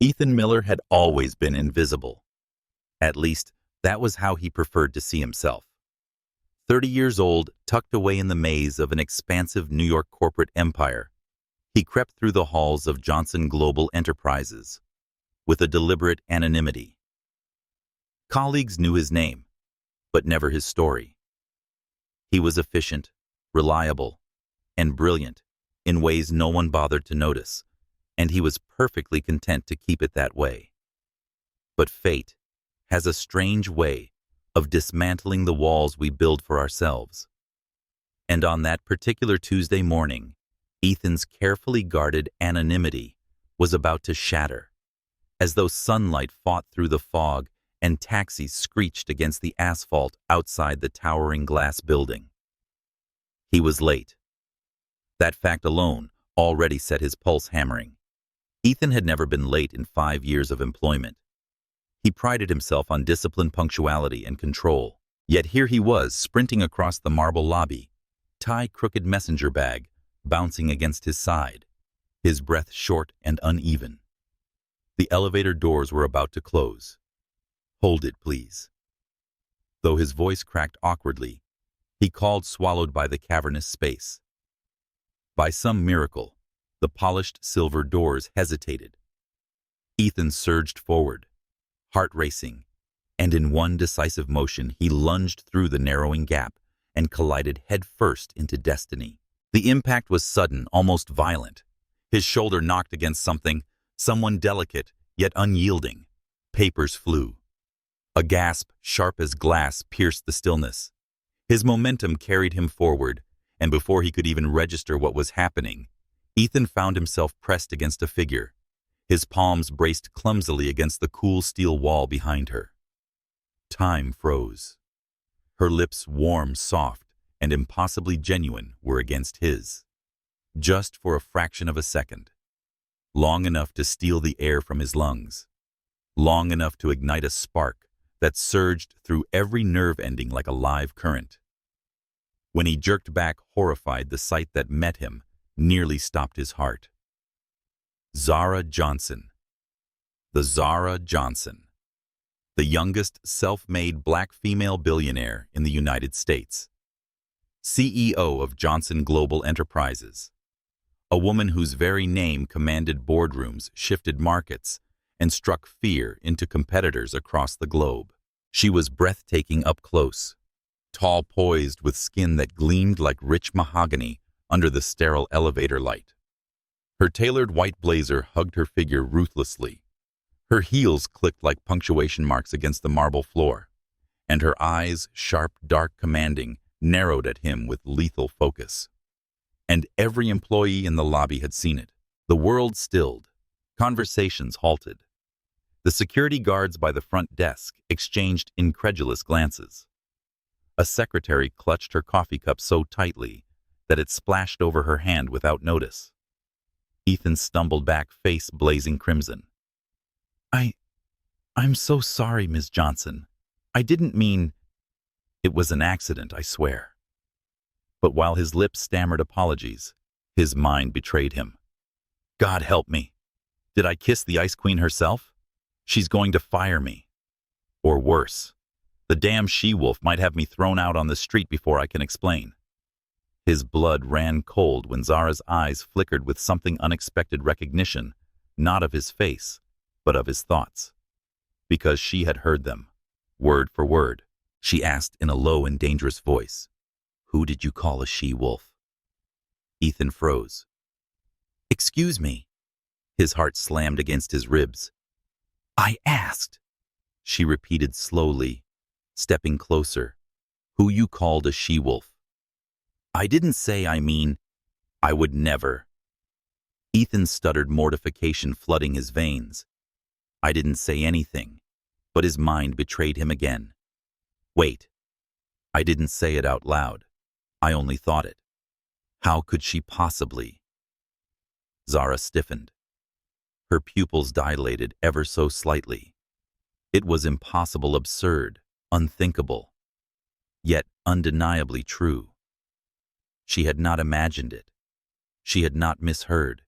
Ethan Miller had always been invisible. At least, that was how he preferred to see himself. 30 years old, tucked away in the maze of an expansive New York corporate empire, he crept through the halls of Johnson Global Enterprises with a deliberate anonymity. Colleagues knew his name, but never his story. He was efficient, reliable, and brilliant in ways no one bothered to notice, and he was perfectly content to keep it that way. But fate has a strange way of dismantling the walls we build for ourselves. And on that particular Tuesday morning, Ethan's carefully guarded anonymity was about to shatter, as though sunlight fought through the fog and taxis screeched against the asphalt outside the towering glass building. He was late. That fact alone already set his pulse hammering. Ethan had never been late in 5 years of employment. He prided himself on disciplined punctuality and control. Yet here he was, sprinting across the marble lobby, tie-crooked messenger bag bouncing against his side, his breath short and uneven. The elevator doors were about to close. "Hold it, please." Though his voice cracked awkwardly, he called, swallowed by the cavernous space. By some miracle, the polished silver doors hesitated. Ethan surged forward, heart racing, and in one decisive motion he lunged through the narrowing gap and collided headfirst into destiny. The impact was sudden, almost violent. His shoulder knocked against someone delicate yet unyielding. Papers flew. A gasp, sharp as glass, pierced the stillness. His momentum carried him forward, and before he could even register what was happening, Ethan found himself pressed against a figure, his palms braced clumsily against the cool steel wall behind her. Time froze. Her lips, warm, soft, and impossibly genuine, were against his. Just for a fraction of a second. Long enough to steal the air from his lungs. Long enough to ignite a spark that surged through every nerve ending like a live current. When he jerked back, horrified, the sight that met him nearly stopped his heart. Zara Johnson. The Zara Johnson. The youngest self-made black female billionaire in the United States. CEO of Johnson Global Enterprises. A woman whose very name commanded boardrooms, shifted markets, and struck fear into competitors across the globe. She was breathtaking up close, tall, poised, with skin that gleamed like rich mahogany under the sterile elevator light. Her tailored white blazer hugged her figure ruthlessly. Her heels clicked like punctuation marks against the marble floor, and her eyes, sharp, dark, commanding, narrowed at him with lethal focus. And every employee in the lobby had seen it. The world stilled. Conversations halted. The security guards by the front desk exchanged incredulous glances. A secretary clutched her coffee cup so tightly that it splashed over her hand without notice. Ethan stumbled back, face blazing crimson. I'm so sorry, Ms. Johnson. I didn't mean... It was an accident, I swear." But while his lips stammered apologies, his mind betrayed him. God help me. Did I kiss the Ice Queen herself? She's going to fire me. Or worse, the damn she-wolf might have me thrown out on the street before I can explain. His blood ran cold when Zara's eyes flickered with something unexpected recognition, not of his face, but of his thoughts. Because she had heard them, word for word. She asked in a low and dangerous voice, "Who did you call a she-wolf?" Ethan froze. "Excuse me." His heart slammed against his ribs. "I asked," she repeated slowly, stepping closer, "who you called a she-wolf." "I didn't say, I would never." Ethan stuttered, mortification flooding his veins. "I didn't say anything," but his mind betrayed him again. "Wait. I didn't say it out loud. I only thought it. How could she possibly?" Zara stiffened. Her pupils dilated ever so slightly. It was impossible, absurd, unthinkable, yet undeniably true. She had not imagined it. She had not misheard.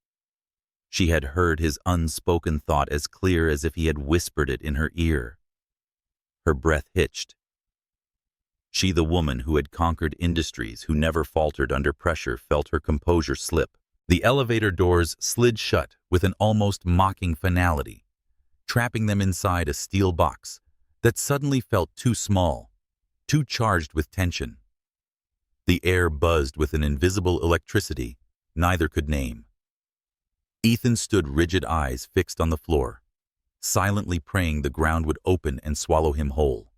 She had heard his unspoken thought as clear as if he had whispered it in her ear. Her breath hitched. She, the woman who had conquered industries, who never faltered under pressure, felt her composure slip. The elevator doors slid shut with an almost mocking finality, trapping them inside a steel box that suddenly felt too small, too charged with tension. The air buzzed with an invisible electricity neither could name. Ethan stood, rigid eyes fixed on the floor, silently praying the ground would open and swallow him whole.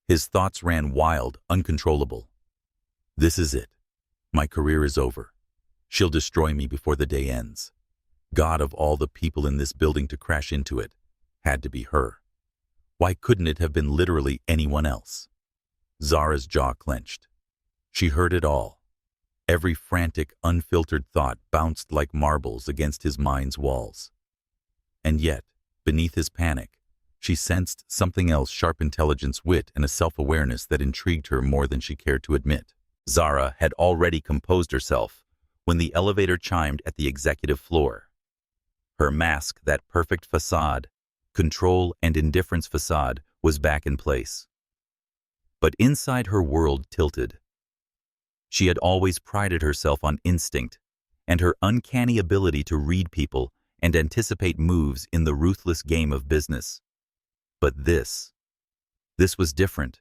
His thoughts ran wild, uncontrollable. This is it. My career is over. She'll destroy me before the day ends. God, of all the people in this building to crash into it, had to be her. Why couldn't it have been literally anyone else? Zara's jaw clenched. She heard it all. Every frantic, unfiltered thought bounced like marbles against his mind's walls. And yet, beneath his panic, she sensed something else: sharp intelligence, wit, and a self-awareness that intrigued her more than she cared to admit. Zara had already composed herself when the elevator chimed at the executive floor. Her mask, that perfect facade, control and indifference facade, was back in place. But inside, her world tilted. She had always prided herself on instinct and her uncanny ability to read people and anticipate moves in the ruthless game of business. But this was different.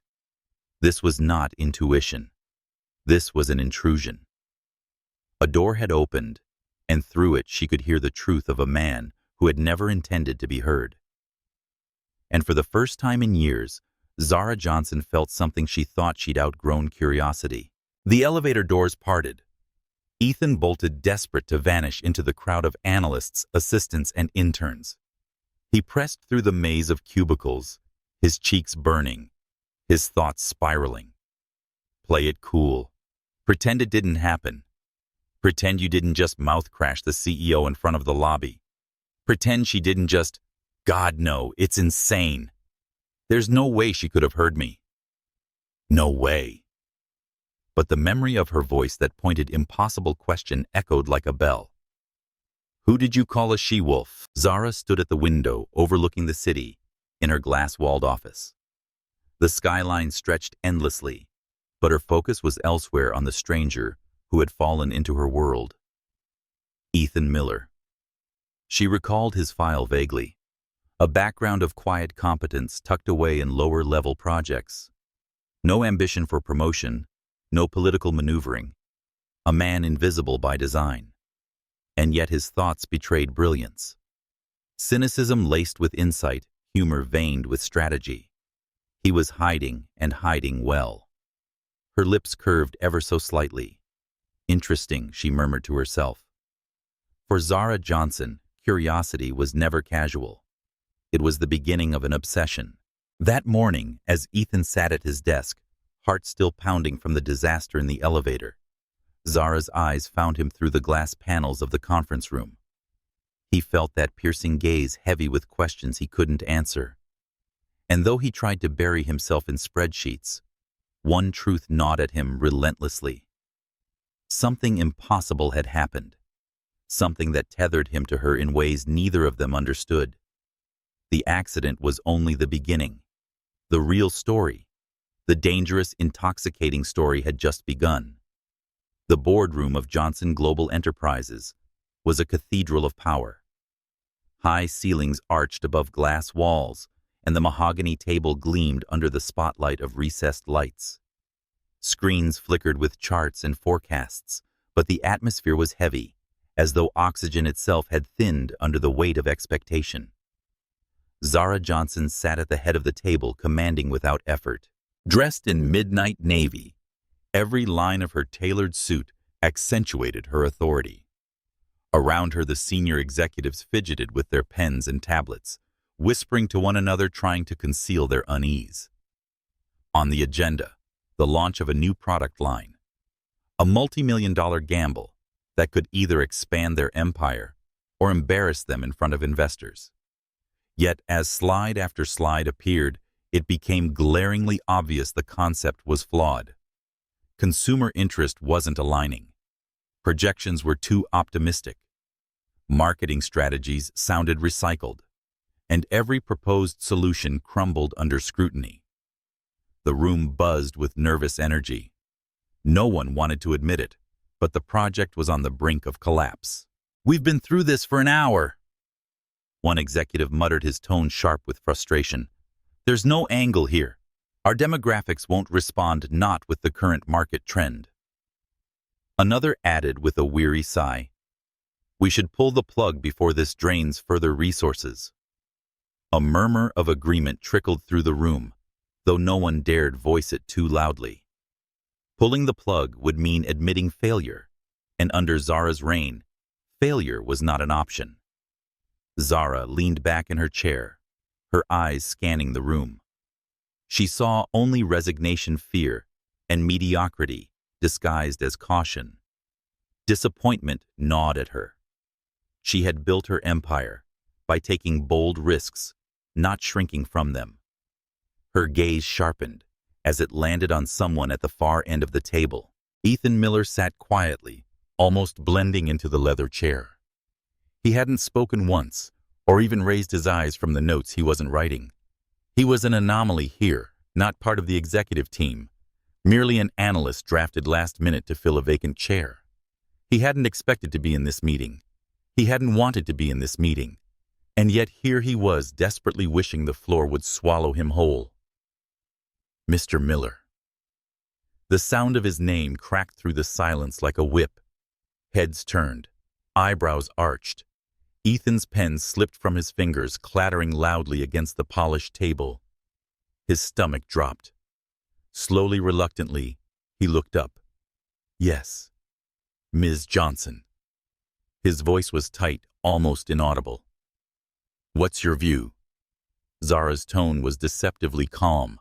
This was not intuition. This was an intrusion. A door had opened, and through it she could hear the truth of a man who had never intended to be heard. And for the first time in years, Zara Johnson felt something she thought she'd outgrown: curiosity. The elevator doors parted. Ethan bolted, desperate to vanish into the crowd of analysts, assistants, and interns. He pressed through the maze of cubicles, his cheeks burning, his thoughts spiraling. Play it cool. Pretend it didn't happen. Pretend you didn't just mouth crash the CEO in front of the lobby. Pretend she didn't just, God, no, it's insane. There's no way she could have heard me. No way. But the memory of her voice, that pointed, impossible question, echoed like a bell. Who did you call a she-wolf? Zara stood at the window overlooking the city in her glass-walled office. The skyline stretched endlessly, but her focus was elsewhere, on the stranger who had fallen into her world. Ethan Miller. She recalled his file vaguely. A background of quiet competence tucked away in lower-level projects. No ambition for promotion, no political maneuvering. A man invisible by design. And yet his thoughts betrayed brilliance. Cynicism laced with insight, humor veined with strategy. He was hiding, and hiding well. Her lips curved ever so slightly. Interesting, she murmured to herself. For Zara Johnson, curiosity was never casual. It was the beginning of an obsession. That morning, as Ethan sat at his desk, heart still pounding from the disaster in the elevator, Zara's eyes found him through the glass panels of the conference room. He felt that piercing gaze, heavy with questions he couldn't answer. And though he tried to bury himself in spreadsheets, one truth gnawed at him relentlessly. Something impossible had happened. Something that tethered him to her in ways neither of them understood. The accident was only the beginning. The real story, the dangerous, intoxicating story, had just begun. The boardroom of Johnson Global Enterprises was a cathedral of power. High ceilings arched above glass walls, and the mahogany table gleamed under the spotlight of recessed lights. Screens flickered with charts and forecasts, but the atmosphere was heavy, as though oxygen itself had thinned under the weight of expectation. Zara Johnson sat at the head of the table, commanding without effort. Dressed in midnight navy, every line of her tailored suit accentuated her authority. Around her, the senior executives fidgeted with their pens and tablets, whispering to one another, trying to conceal their unease. On the agenda, the launch of a new product line, a multi-million-dollar gamble that could either expand their empire or embarrass them in front of investors. Yet, as slide after slide appeared, it became glaringly obvious the concept was flawed. Consumer interest wasn't aligning. Projections were too optimistic. Marketing strategies sounded recycled, and every proposed solution crumbled under scrutiny. The room buzzed with nervous energy. No one wanted to admit it, but the project was on the brink of collapse. "We've been through this for an hour," one executive muttered, his tone sharp with frustration. "There's no angle here. Our demographics won't respond, not with the current market trend." Another added with a weary sigh, "We should pull the plug before this drains further resources." A murmur of agreement trickled through the room, though no one dared voice it too loudly. Pulling the plug would mean admitting failure, and under Zara's reign, failure was not an option. Zara leaned back in her chair, her eyes scanning the room. She saw only resignation, fear, and mediocrity disguised as caution. Disappointment gnawed at her. She had built her empire by taking bold risks, not shrinking from them. Her gaze sharpened as it landed on someone at the far end of the table. Ethan Miller sat quietly, almost blending into the leather chair. He hadn't spoken once, or even raised his eyes from the notes he wasn't writing. He was an anomaly here, not part of the executive team, merely an analyst drafted last minute to fill a vacant chair. He hadn't expected to be in this meeting. He hadn't wanted to be in this meeting. And yet here he was, desperately wishing the floor would swallow him whole. Mr. Miller. The sound of his name cracked through the silence like a whip. Heads turned, eyebrows arched. Ethan's pen slipped from his fingers, clattering loudly against the polished table. His stomach dropped. Slowly, reluctantly, he looked up. "Yes, Ms. Johnson." His voice was tight, almost inaudible. "What's your view?" Zara's tone was deceptively calm,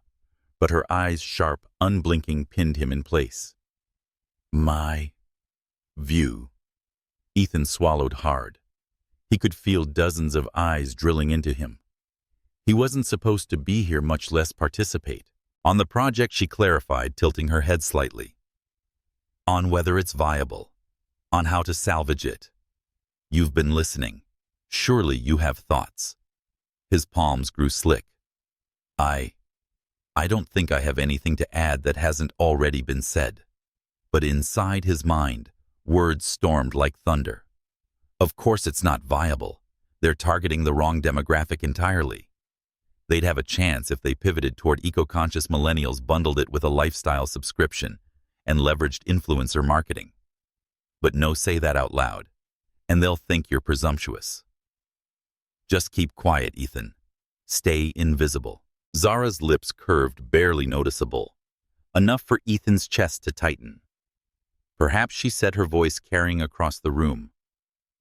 but her eyes, sharp, unblinking, pinned him in place. "My view." Ethan swallowed hard. He could feel dozens of eyes drilling into him. He wasn't supposed to be here, much less participate. On the project, she clarified, tilting her head slightly. "On whether it's viable. On how to salvage it. You've been listening. Surely you have thoughts." His palms grew slick. I don't think I have anything to add that hasn't already been said." But inside his mind, words stormed like thunder. Of course it's not viable. They're targeting the wrong demographic entirely. They'd have a chance if they pivoted toward eco-conscious millennials, bundled it with a lifestyle subscription, and leveraged influencer marketing. But no, say that out loud, and they'll think you're presumptuous. Just keep quiet, Ethan. Stay invisible. Zara's lips curved, barely noticeable, enough for Ethan's chest to tighten. Perhaps she said, her voice carrying across the room,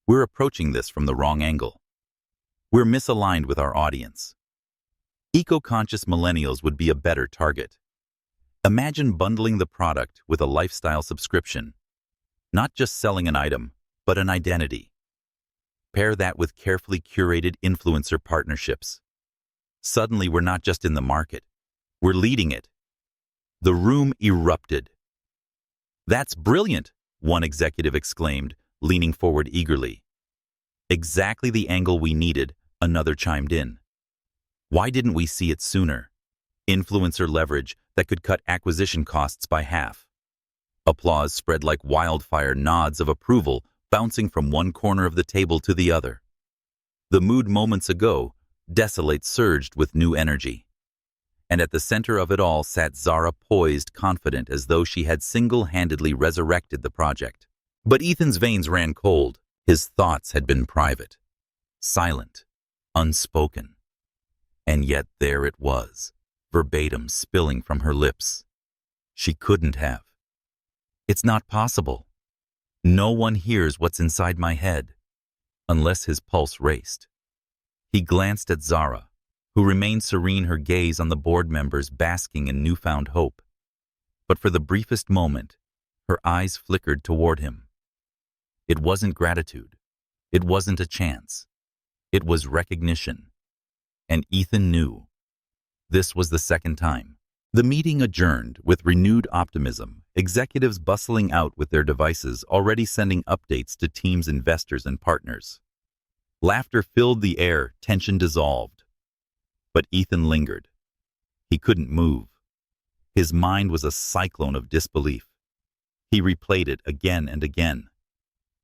"We're approaching this from the wrong angle. We're misaligned with our audience. Eco-conscious millennials would be a better target. Imagine bundling the product with a lifestyle subscription, not just selling an item, but an identity. Pair that with carefully curated influencer partnerships. Suddenly, we're not just in the market, we're leading it." The room erupted. "That's brilliant," one executive exclaimed, leaning forward eagerly. "Exactly the angle we needed," another chimed in. "Why didn't we see it sooner? Influencer leverage that could cut acquisition costs by half." Applause spread like wildfire, nods of approval bouncing from one corner of the table to the other. The mood moments ago, desolate, surged with new energy. And at the center of it all sat Zara, poised, confident, as though she had single-handedly resurrected the project. But Ethan's veins ran cold. His thoughts had been private, silent, unspoken. And yet there it was, verbatim, spilling from her lips. She couldn't have. "It's not possible. No one hears what's inside my head." Unless his pulse raced. He glanced at Zara, who remained serene, her gaze on the board members, basking in newfound hope. But for the briefest moment, her eyes flickered toward him. It wasn't gratitude. It wasn't a chance. It was recognition. And Ethan knew. This was the second time. The meeting adjourned with renewed optimism, executives bustling out with their devices, already sending updates to teams, investors, and partners. Laughter filled the air, tension dissolved. But Ethan lingered. He couldn't move. His mind was a cyclone of disbelief. He replayed it again and again.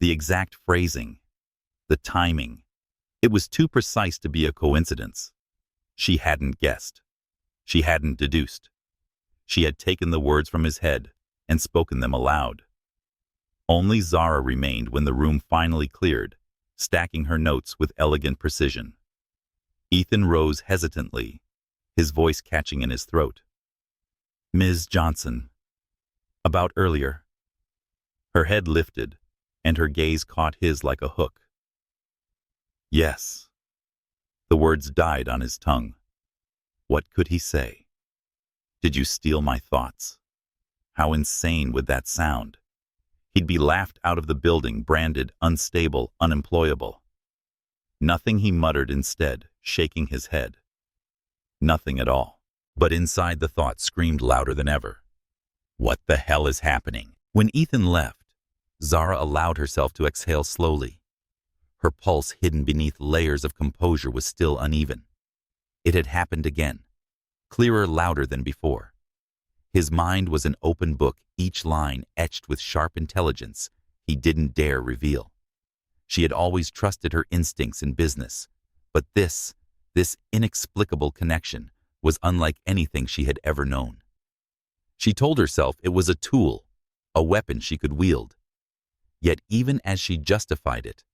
The exact phrasing, the timing. It was too precise to be a coincidence. She hadn't guessed. She hadn't deduced. She had taken the words from his head and spoken them aloud. Only Zara remained when the room finally cleared, stacking her notes with elegant precision. Ethan rose hesitantly, his voice catching in his throat. "Ms. Johnson. About earlier." Her head lifted, and her gaze caught his like a hook. "Yes." The words died on his tongue. What could he say? "Did you steal my thoughts?" How insane would that sound? He'd be laughed out of the building, branded unstable, unemployable. Nothing, he muttered instead, shaking his head. Nothing at all. But inside the thought screamed louder than ever. What the hell is happening? When Ethan left, Zara allowed herself to exhale slowly. Her pulse, hidden beneath layers of composure, was still uneven. It had happened again, clearer, louder than before. His mind was an open book, each line etched with sharp intelligence he didn't dare reveal. She had always trusted her instincts in business, but this inexplicable connection was unlike anything she had ever known. She told herself it was a tool, a weapon she could wield. Yet even as she justified it,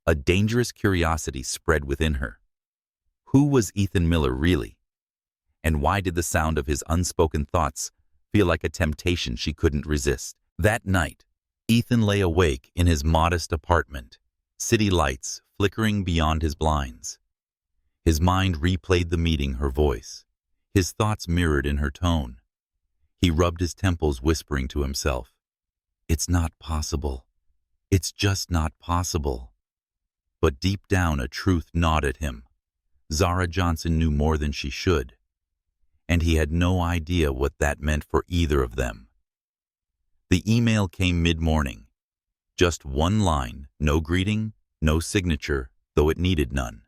a dangerous curiosity spread within her. Who was Ethan Miller really? And why did the sound of his unspoken thoughts feel like a temptation she couldn't resist? That night, Ethan lay awake in his modest apartment, city lights flickering beyond his blinds. His mind replayed the meeting, her voice, his thoughts mirrored in her tone. He rubbed his temples, whispering to himself, "It's not possible. It's just not possible." But deep down, a truth gnawed at him. Zara Johnson knew more than she should, and he had no idea what that meant for either of them. The email came mid-morning. Just one line, no greeting, no signature, though it needed none.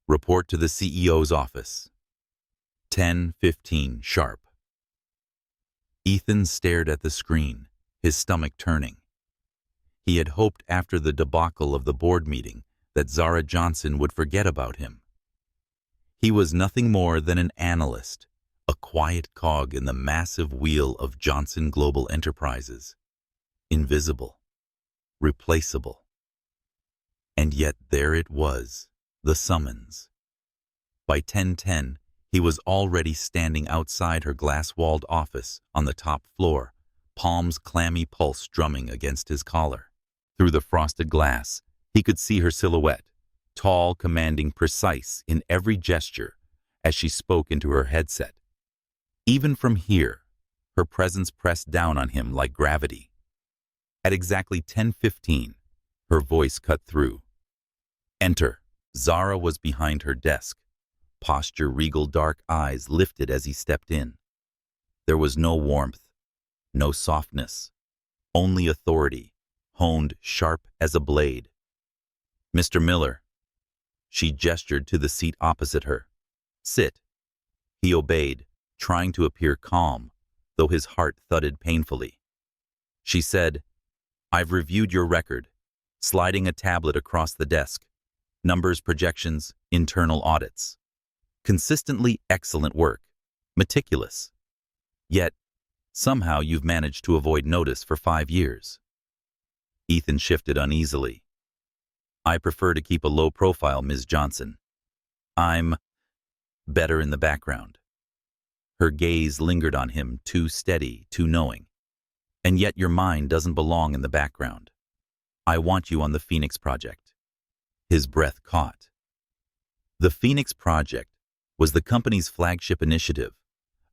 Report to the CEO's office. 10:15 sharp. Ethan stared at the screen, his stomach turning. He had hoped after the debacle of the board meeting that Zara Johnson would forget about him. He was nothing more than an analyst, a quiet cog in the massive wheel of Johnson Global Enterprises. Invisible, replaceable. And yet there it was, the summons. By 10:10, he was already standing outside her glass-walled office on the top floor, Palm's clammy pulse drumming against his collar. Through the frosted glass, he could see her silhouette, tall, commanding, precise in every gesture as she spoke into her headset. Even from here, her presence pressed down on him like gravity. At exactly 10:15, her voice cut through. "Enter." Zara was behind her desk, posture regal, dark eyes lifted as he stepped in. There was no warmth, no softness, only authority, honed sharp as a blade. "Mr. Miller." She gestured to the seat opposite her. "Sit." He obeyed, trying to appear calm, though his heart thudded painfully. She said, "I've reviewed your record," sliding a tablet across the desk. "Numbers, projections, internal audits. Consistently excellent work, meticulous. Yet, somehow you've managed to avoid notice for 5 years. Ethan shifted uneasily. "I prefer to keep a low profile, Ms. Johnson. I'm better in the background." Her gaze lingered on him, too steady, too knowing. "And yet your mind doesn't belong in the background. I want you on the Phoenix Project." His breath caught. The Phoenix Project was the company's flagship initiative,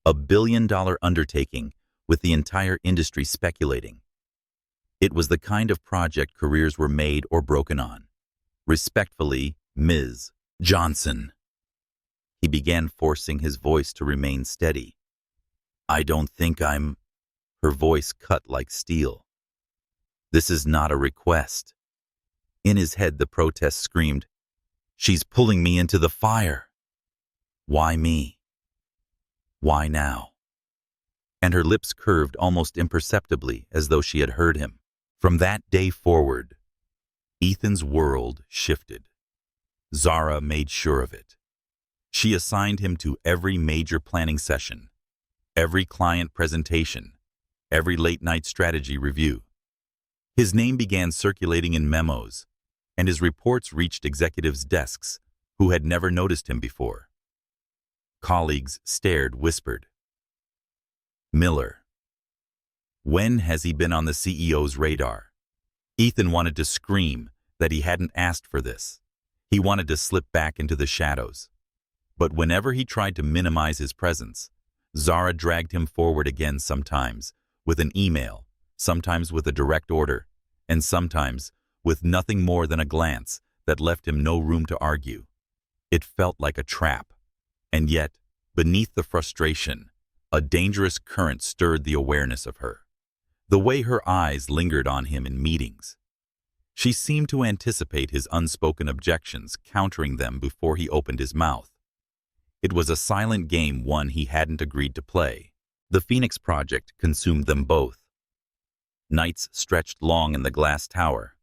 a billion-dollar undertaking with the entire industry speculating. It was the kind of project careers were made or broken on. "Respectfully, Ms. Johnson." He began forcing his voice to remain steady. "I don't think I'm—" Her voice cut like steel. "This is not a request." In his head, the protest screamed, "She's pulling me into the fire. Why me? Why now?" And her lips curved almost imperceptibly as though she had heard him. From that day forward, Ethan's world shifted. Zara made sure of it. She assigned him to every major planning session, every client presentation, every late-night strategy review. His name began circulating in memos, and his reports reached executives' desks who had never noticed him before. Colleagues stared, whispered, "Miller. When has he been on the CEO's radar?" Ethan wanted to scream that he hadn't asked for this. He wanted to slip back into the shadows. But whenever he tried to minimize his presence, Zara dragged him forward again, sometimes with an email, sometimes with a direct order, and sometimes with nothing more than a glance that left him no room to argue. It felt like a trap. And yet, beneath the frustration, a dangerous current stirred the awareness of her. The way her eyes lingered on him in meetings. She seemed to anticipate his unspoken objections, countering them before he opened his mouth. It was a silent game, one he hadn't agreed to play. The Phoenix Project consumed them both. Nights stretched long in the glass tower,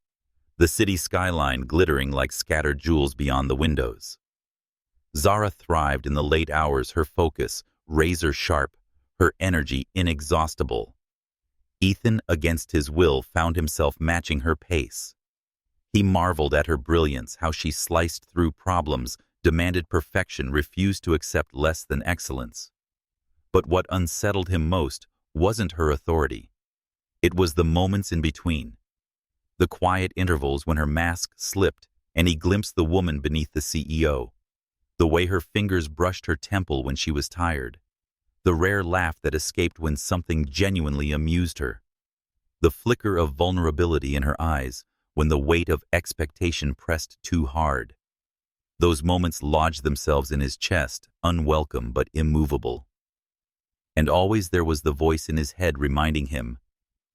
the city skyline glittering like scattered jewels beyond the windows. Zara thrived in the late hours, her focus razor-sharp, her energy inexhaustible. Ethan, against his will, found himself matching her pace. He marveled at her brilliance, how she sliced through problems, demanded perfection, refused to accept less than excellence. But what unsettled him most wasn't her authority. It was the moments in between. The quiet intervals when her mask slipped and he glimpsed the woman beneath the CEO. The way her fingers brushed her temple when she was tired. The rare laugh that escaped when something genuinely amused her. The flicker of vulnerability in her eyes when the weight of expectation pressed too hard. Those moments lodged themselves in his chest, unwelcome but immovable. And always there was the voice in his head reminding him,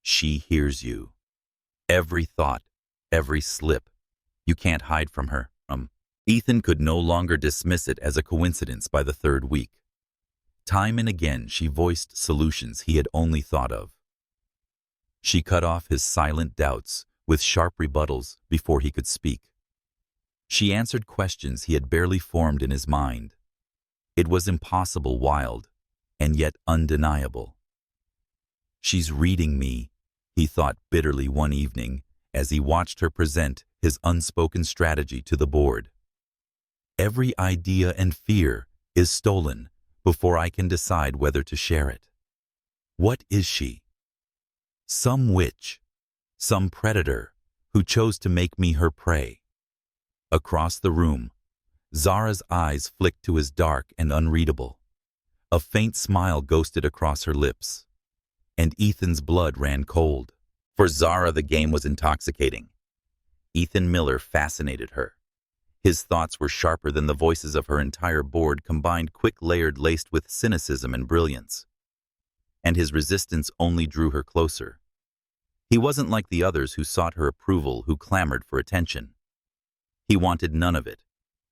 "She hears you. Every thought, every slip. You can't hide from her." Ethan could no longer dismiss it as a coincidence by the third week. Time and again she voiced solutions he had only thought of. She cut off his silent doubts with sharp rebuttals before he could speak. She answered questions he had barely formed in his mind. It was impossible, wild, and yet undeniable. "She's reading me," he thought bitterly one evening as he watched her present his unspoken strategy to the board. "Every idea and fear is stolen before I can decide whether to share it. What is she? Some witch, some predator who chose to make me her prey." Across the room, Zara's eyes flicked to his dark and unreadable. A faint smile ghosted across her lips, and Ethan's blood ran cold. For Zara, the game was intoxicating. Ethan Miller fascinated her. His thoughts were sharper than the voices of her entire board combined, quick, layered, laced with cynicism and brilliance. And his resistance only drew her closer. He wasn't like the others who sought her approval, who clamored for attention. He wanted none of it,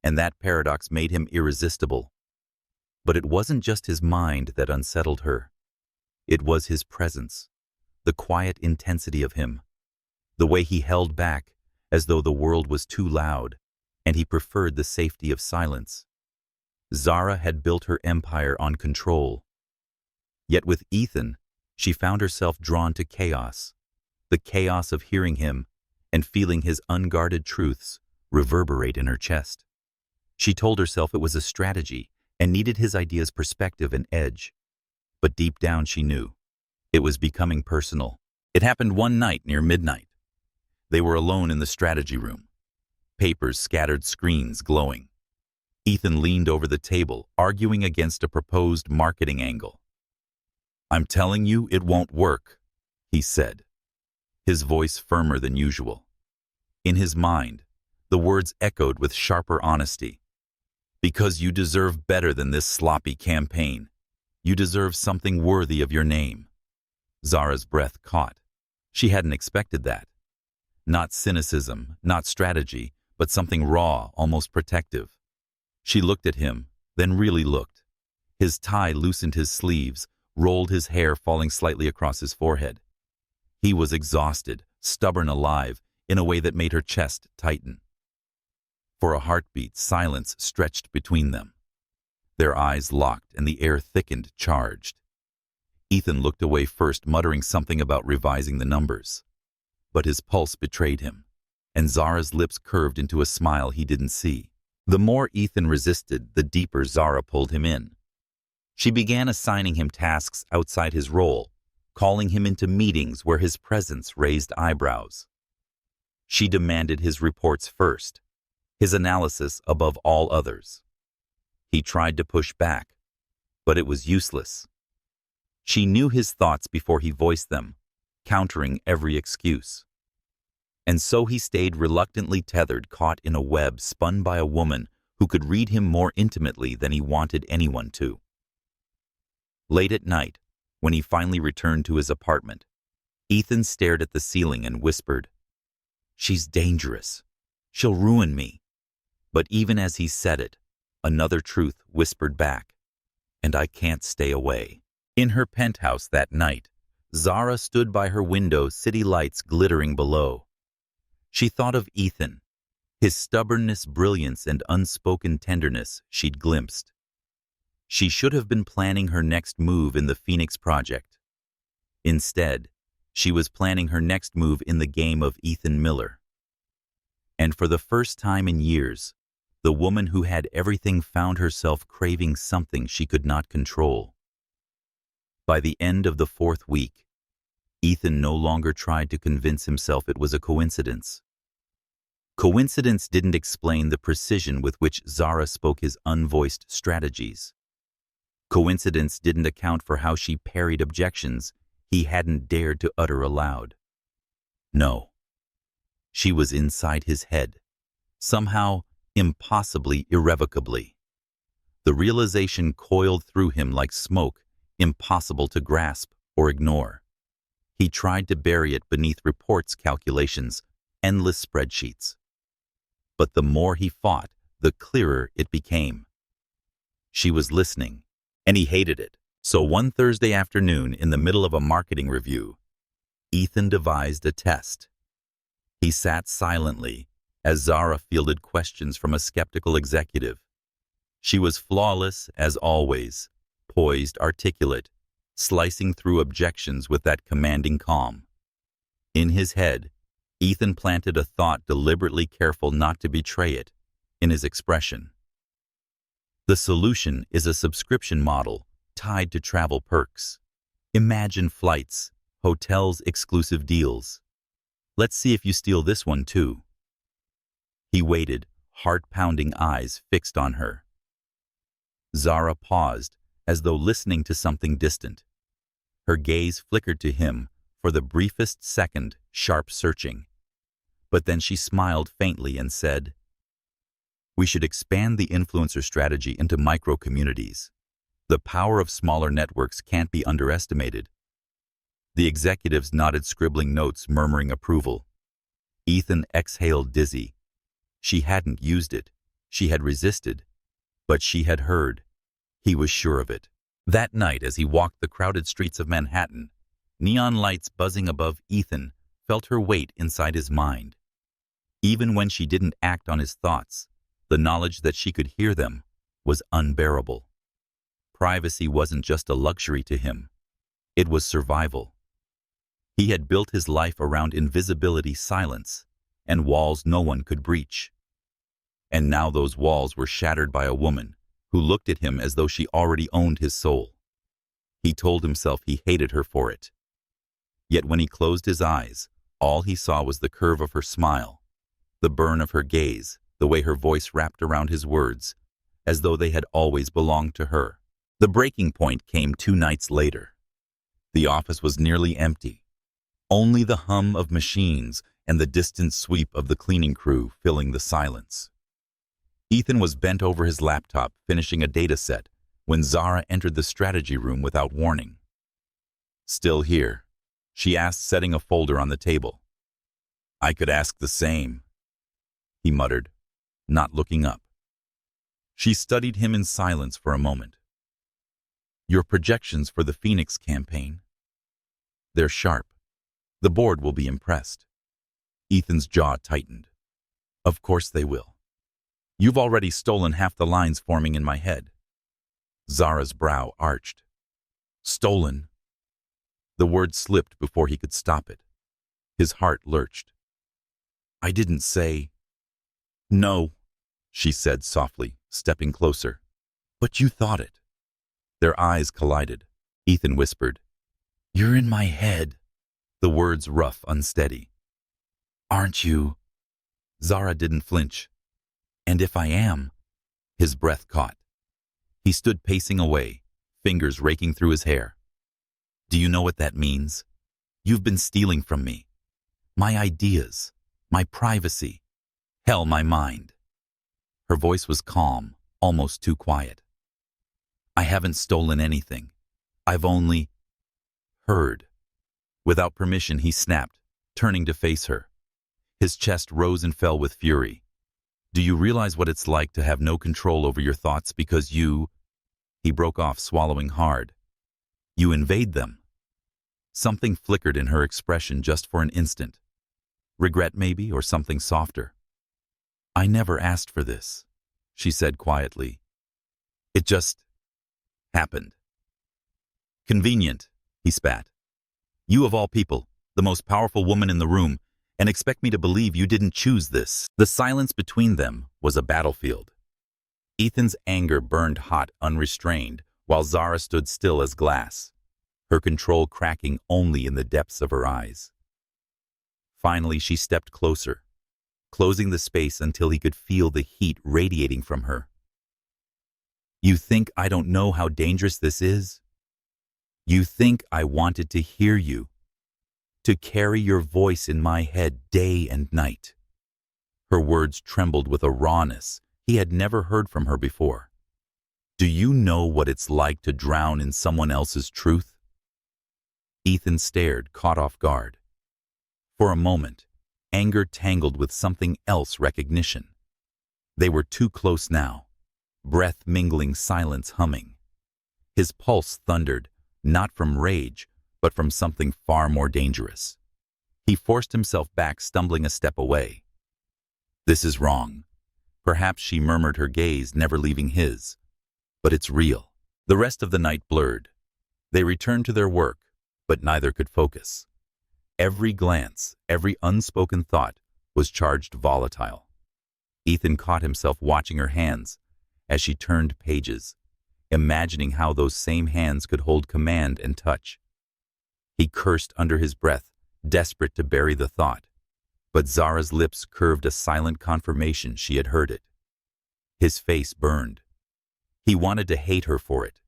and that paradox made him irresistible. But it wasn't just his mind that unsettled her. It was his presence, the quiet intensity of him, the way he held back as though the world was too loud, and he preferred the safety of silence. Zara had built her empire on control. Yet with Ethan, she found herself drawn to chaos, the chaos of hearing him and feeling his unguarded truths reverberate in her chest. She told herself it was a strategy and needed his ideas' perspective and edge. But deep down she knew it was becoming personal. It happened one night near midnight. They were alone in the strategy room. Papers scattered, screens glowing. Ethan leaned over the table, arguing against a proposed marketing angle. "I'm telling you it won't work," he said, his voice firmer than usual. In his mind, the words echoed with sharper honesty. "Because you deserve better than this sloppy campaign. You deserve something worthy of your name." Zara's breath caught. She hadn't expected that. Not cynicism, not strategy, but something raw, almost protective. She looked at him, then really looked. His tie loosened his sleeves, rolled his hair falling slightly across his forehead. He was exhausted, stubborn alive, in a way that made her chest tighten. For a heartbeat, silence stretched between them. Their eyes locked and the air thickened, charged. Ethan looked away first, muttering something about revising the numbers. But his pulse betrayed him, and Zara's lips curved into a smile he didn't see. The more Ethan resisted, the deeper Zara pulled him in. She began assigning him tasks outside his role, calling him into meetings where his presence raised eyebrows. She demanded his reports first, his analysis above all others. He tried to push back, but it was useless. She knew his thoughts before he voiced them, countering every excuse. And so he stayed reluctantly tethered, caught in a web spun by a woman who could read him more intimately than he wanted anyone to. Late at night, when he finally returned to his apartment, Ethan stared at the ceiling and whispered, "She's dangerous. She'll ruin me." But even as he said it, another truth whispered back, "And I can't stay away." In her penthouse that night, Zara stood by her window, city lights glittering below. She thought of Ethan, his stubbornness, brilliance, and unspoken tenderness she'd glimpsed. She should have been planning her next move in the Phoenix Project. Instead, she was planning her next move in the game of Ethan Miller. And for the first time in years, the woman who had everything found herself craving something she could not control. By the end of the fourth week, Ethan no longer tried to convince himself it was a coincidence. Coincidence didn't explain the precision with which Zara spoke his unvoiced strategies. Coincidence didn't account for how she parried objections he hadn't dared to utter aloud. No. She was inside his head, somehow impossibly, irrevocably. The realization coiled through him like smoke, impossible to grasp or ignore. He tried to bury it beneath reports, calculations, endless spreadsheets. But the more he fought, the clearer it became. She was listening, and he hated it. So one Thursday afternoon, in the middle of a marketing review, Ethan devised a test. He sat silently as Zara fielded questions from a skeptical executive. She was flawless as always, poised, articulate, slicing through objections with that commanding calm. In his head, Ethan planted a thought, deliberately careful not to betray it, in his expression. The solution is a subscription model tied to travel perks. Imagine flights, hotels, exclusive deals. Let's see if you steal this one too. He waited, heart-pounding eyes fixed on her. Zara paused, as though listening to something distant. Her gaze flickered to him for the briefest second, sharp, searching. But then she smiled faintly and said, "We should expand the influencer strategy into micro-communities. The power of smaller networks can't be underestimated." The executives nodded, scribbling notes, murmuring approval. Ethan exhaled, dizzy. She hadn't used it. She had resisted. But she had heard. He was sure of it. That night, as he walked the crowded streets of Manhattan, neon lights buzzing above, Ethan felt her weight inside his mind. Even when she didn't act on his thoughts, the knowledge that she could hear them was unbearable. Privacy wasn't just a luxury to him. It was survival. He had built his life around invisibility, silence, and walls no one could breach. And now those walls were shattered by a woman who looked at him as though she already owned his soul. He told himself he hated her for it. Yet when he closed his eyes, all he saw was the curve of her smile, the burn of her gaze, the way her voice wrapped around his words, as though they had always belonged to her. The breaking point came 2 nights later. The office was nearly empty. Only the hum of machines and the distant sweep of the cleaning crew filling the silence. Ethan was bent over his laptop, finishing a data set, when Zara entered the strategy room without warning. "Still here?" she asked, setting a folder on the table. I could ask the same, he muttered, not looking up. She studied him in silence for a moment. Your projections for the Phoenix campaign? They're sharp. The board will be impressed. Ethan's jaw tightened. Of course they will. You've already stolen half the lines forming in my head. Zara's brow arched. Stolen? The word slipped before he could stop it. His heart lurched. I didn't say. No, she said softly, stepping closer. But you thought it. Their eyes collided. Ethan whispered, You're in my head. The words rough, unsteady. Aren't you? Zara didn't flinch. And if I am? His breath caught. He stood pacing away, fingers raking through his hair. Do you know what that means? You've been stealing from me. My ideas, my privacy, hell, my mind. Her voice was calm, almost too quiet. I haven't stolen anything. I've only heard. Without permission, he snapped, turning to face her. His chest rose and fell with fury. Do you realize what it's like to have no control over your thoughts because you... He broke off, swallowing hard. You invade them. Something flickered in her expression just for an instant. Regret maybe, or something softer. I never asked for this, she said quietly. It just happened. Convenient, he spat. You of all people, the most powerful woman in the room, and expect me to believe you didn't choose this. The silence between them was a battlefield. Ethan's anger burned hot, unrestrained, while Zara stood still as glass, her control cracking only in the depths of her eyes. Finally, she stepped closer, closing the space until he could feel the heat radiating from her. You think I don't know how dangerous this is? You think I wanted to hear you, to carry your voice in my head day and night? Her words trembled with a rawness he had never heard from her before. Do you know what it's like to drown in someone else's truth? Ethan stared, caught off guard. For a moment, anger tangled with something else, recognition. They were too close now, breath mingling, silence humming. His pulse thundered, not from rage, but from something far more dangerous. He forced himself back, stumbling a step away. This is wrong. Perhaps she murmured, her gaze never leaving his. But it's real. The rest of the night blurred. They returned to their work, but neither could focus. Every glance, every unspoken thought was charged volatile. Ethan caught himself watching her hands as she turned pages, imagining how those same hands could hold command and touch. He cursed under his breath, desperate to bury the thought, but Zara's lips curved a silent confirmation she had heard it. His face burned. He wanted to hate her for it.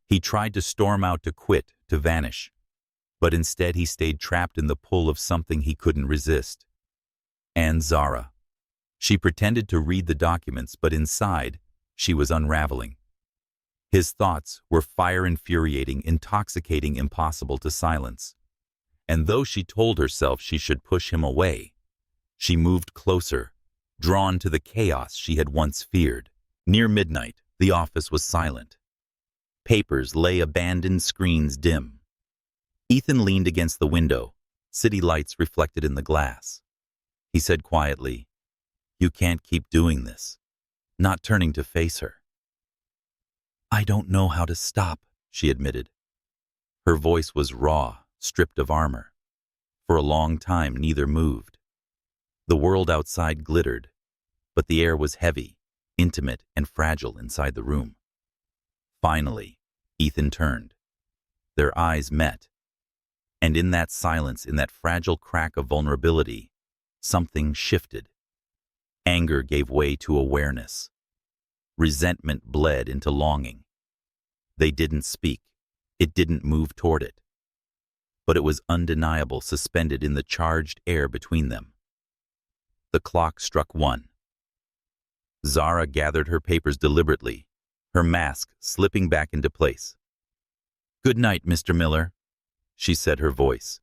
He tried to storm out, to quit, to vanish. But instead he stayed trapped in the pull of something he couldn't resist. And Zara. She pretended to read the documents, but inside, she was unraveling. His thoughts were fire-infuriating, intoxicating, impossible to silence. And though she told herself she should push him away, she moved closer, drawn to the chaos she had once feared. Near midnight, the office was silent. Papers lay abandoned, screens dim. Ethan leaned against the window, city lights reflected in the glass. He said quietly, You can't keep doing this, not turning to face her. I don't know how to stop, she admitted. Her voice was raw, stripped of armor. For a long time, neither moved. The world outside glittered, but the air was heavy, intimate, and fragile inside the room. Finally, Ethan turned. Their eyes met. And in that silence, in that fragile crack of vulnerability, something shifted. Anger gave way to awareness. Resentment bled into longing. They didn't speak. It didn't move toward it. But it was undeniable, suspended in the charged air between them. The clock struck 1. Zara gathered her papers deliberately, her mask slipping back into place. Good night, Mr. Miller, she said, her voice,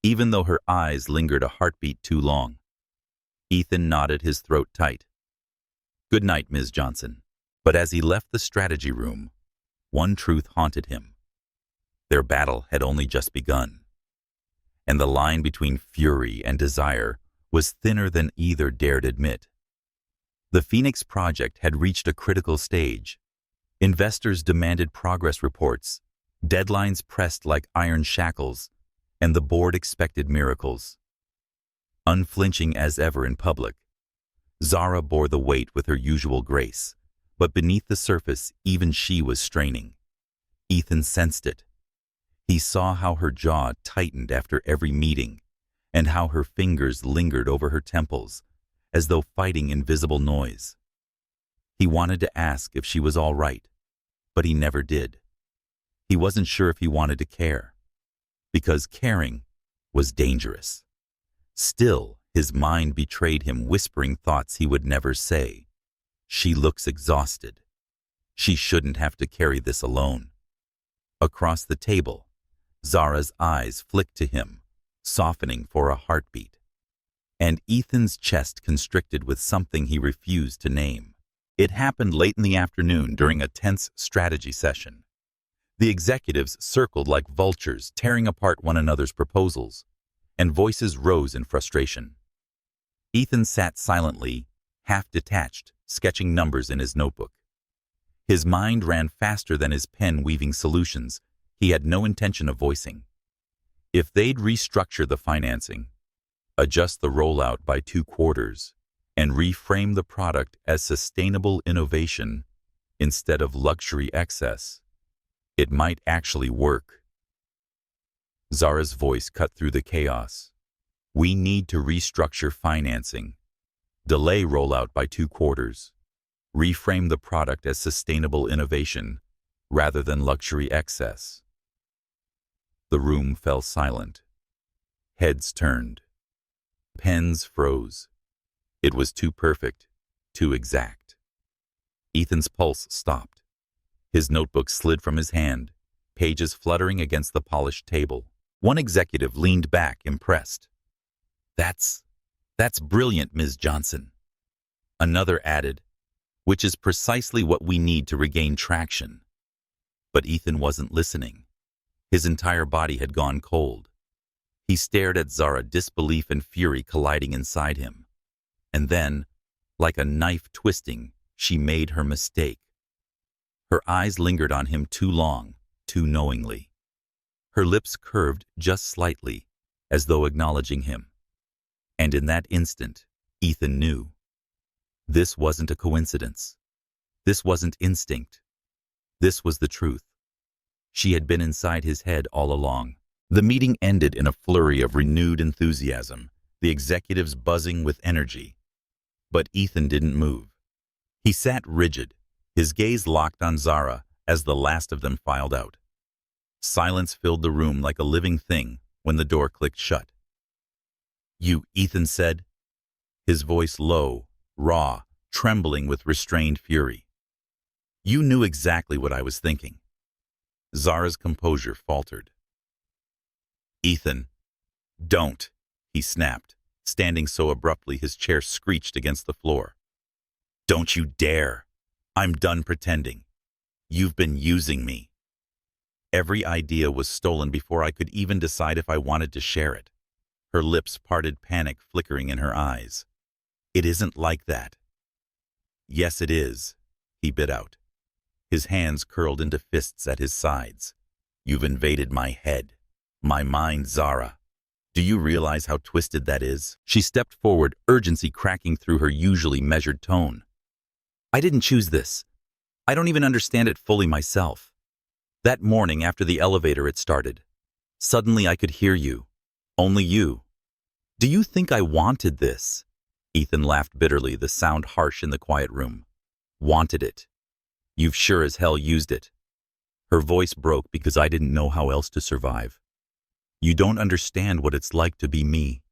even though her eyes lingered a heartbeat too long. Ethan nodded, his throat tight. "Good night, Ms. Johnson." But as he left the strategy room, one truth haunted him. Their battle had only just begun, and the line between fury and desire was thinner than either dared admit. The Phoenix project had reached a critical stage. Investors demanded progress reports, deadlines pressed like iron shackles, and the board expected miracles. Unflinching as ever in public, Zara bore the weight with her usual grace, but beneath the surface, even she was straining. Ethan sensed it. He saw how her jaw tightened after every meeting, and how her fingers lingered over her temples, as though fighting invisible noise. He wanted to ask if she was all right, but he never did. He wasn't sure if he wanted to care, because caring was dangerous. Still, his mind betrayed him, whispering thoughts he would never say. She looks exhausted. She shouldn't have to carry this alone. Across the table, Zara's eyes flicked to him, softening for a heartbeat. And Ethan's chest constricted with something he refused to name. It happened late in the afternoon during a tense strategy session. The executives circled like vultures, tearing apart one another's proposals, and voices rose in frustration. Ethan sat silently, half detached, sketching numbers in his notebook. His mind ran faster than his pen, weaving solutions he had no intention of voicing. If they'd restructure the financing, adjust the rollout by 2 quarters, and reframe the product as sustainable innovation instead of luxury excess, it might actually work. Zara's voice cut through the chaos. "We need to restructure financing, delay rollout by 2 quarters, reframe the product as sustainable innovation rather than luxury excess." The room fell silent. Heads turned. Pens froze. It was too perfect, too exact. Ethan's pulse stopped. His notebook slid from his hand, pages fluttering against the polished table. One executive leaned back, impressed. That's brilliant, Ms. Johnson." Another added, "Which is precisely what we need to regain traction." But Ethan wasn't listening. His entire body had gone cold. He stared at Zara, disbelief and fury colliding inside him. And then, like a knife twisting, she made her mistake. Her eyes lingered on him too long, too knowingly. Her lips curved just slightly, as though acknowledging him. And in that instant, Ethan knew. This wasn't a coincidence. This wasn't instinct. This was the truth. She had been inside his head all along. The meeting ended in a flurry of renewed enthusiasm, the executives buzzing with energy. But Ethan didn't move. He sat rigid, his gaze locked on Zara as the last of them filed out. Silence filled the room like a living thing when the door clicked shut. "You," Ethan said, his voice low, raw, trembling with restrained fury. "You knew exactly what I was thinking." Zara's composure faltered. "Ethan, don't," he snapped, standing so abruptly his chair screeched against the floor. "Don't you dare. I'm done pretending. You've been using me." Every idea was stolen before I could even decide if I wanted to share it. Her lips parted, panic flickering in her eyes. "It isn't like that." "Yes, it is," he bit out. His hands curled into fists at his sides. "You've invaded my head, my mind, Zara. Do you realize how twisted that is?" She stepped forward, urgency cracking through her usually measured tone. "I didn't choose this. I don't even understand it fully myself. That morning after the elevator it started. Suddenly I could hear you. Only you. Do you think I wanted this?" Ethan laughed bitterly, the sound harsh in the quiet room. "Wanted it. You've sure as hell used it." Her voice broke because I didn't know how else to survive. "You don't understand what it's like to be me.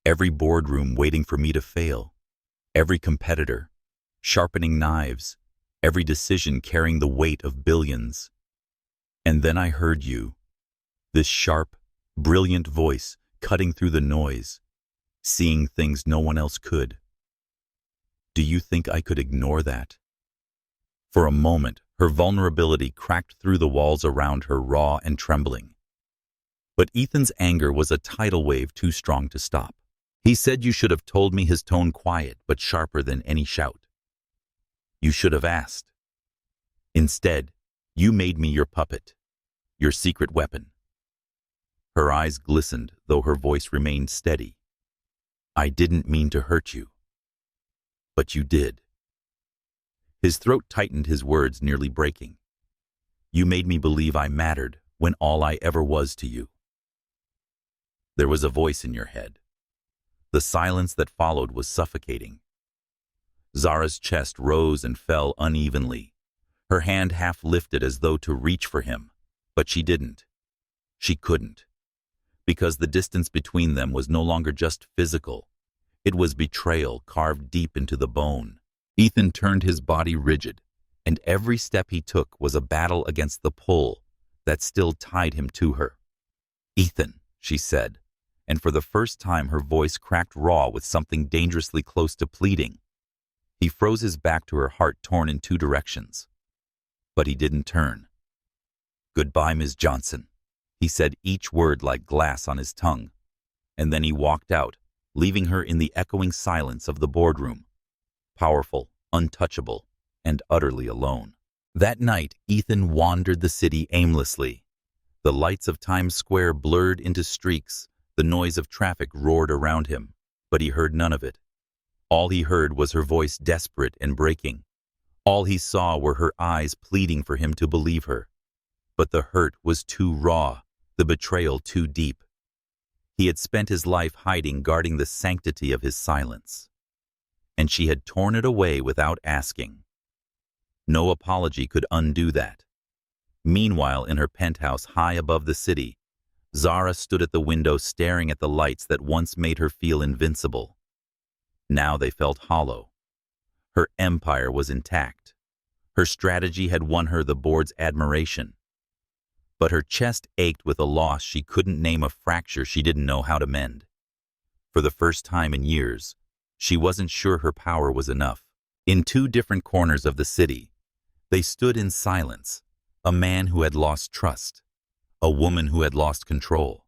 Every boardroom waiting for me to fail. Every competitor, sharpening knives. Every decision carrying the weight of billions. And then I heard you. This sharp, brilliant voice cutting through the noise. seeing things no one else could. Do you think I could ignore that? For a moment, her vulnerability cracked through the walls around her, raw and trembling. But Ethan's anger was a tidal wave too strong to stop. He said, "You should have told me," his tone quiet but sharper than any shout. "You should have asked. Instead, you made me your puppet, your secret weapon." Her eyes glistened, though her voice remained steady. "I didn't mean to hurt you. But you did." His throat tightened, his words nearly breaking. "You made me believe I mattered when all I ever was to you." There was a voice in your head. The silence that followed was suffocating. Zara's chest rose and fell unevenly, her hand half lifted as though to reach for him, but she didn't. She couldn't. Because the distance between them was no longer just physical. It was betrayal carved deep into the bone. Ethan turned his body rigid, and every step he took was a battle against the pull that still tied him to her. "Ethan," she said, and for the first time her voice cracked raw with something dangerously close to pleading. He froze his back to her, heart torn in two directions. But he didn't turn. "Goodbye, Ms. Johnson," he said, each word like glass on his tongue. And then he walked out, leaving her in the echoing silence of the boardroom, powerful, untouchable, and utterly alone. That night, Ethan wandered the city aimlessly. The lights of Times Square blurred into streaks, the noise of traffic roared around him, but he heard none of it. All he heard was her voice, desperate and breaking. All he saw were her eyes pleading for him to believe her. But the hurt was too raw, the betrayal too deep. He had spent his life hiding, guarding the sanctity of his silence. And she had torn it away without asking. No apology could undo that. Meanwhile, in her penthouse high above the city, Zara stood at the window staring at the lights that once made her feel invincible. Now they felt hollow. Her empire was intact. Her strategy had won her the board's admiration. But her chest ached with a loss she couldn't name, a fracture she didn't know how to mend. For the first time in years, she wasn't sure her power was enough. In two different corners of the city, they stood in silence, a man who had lost trust, a woman who had lost control.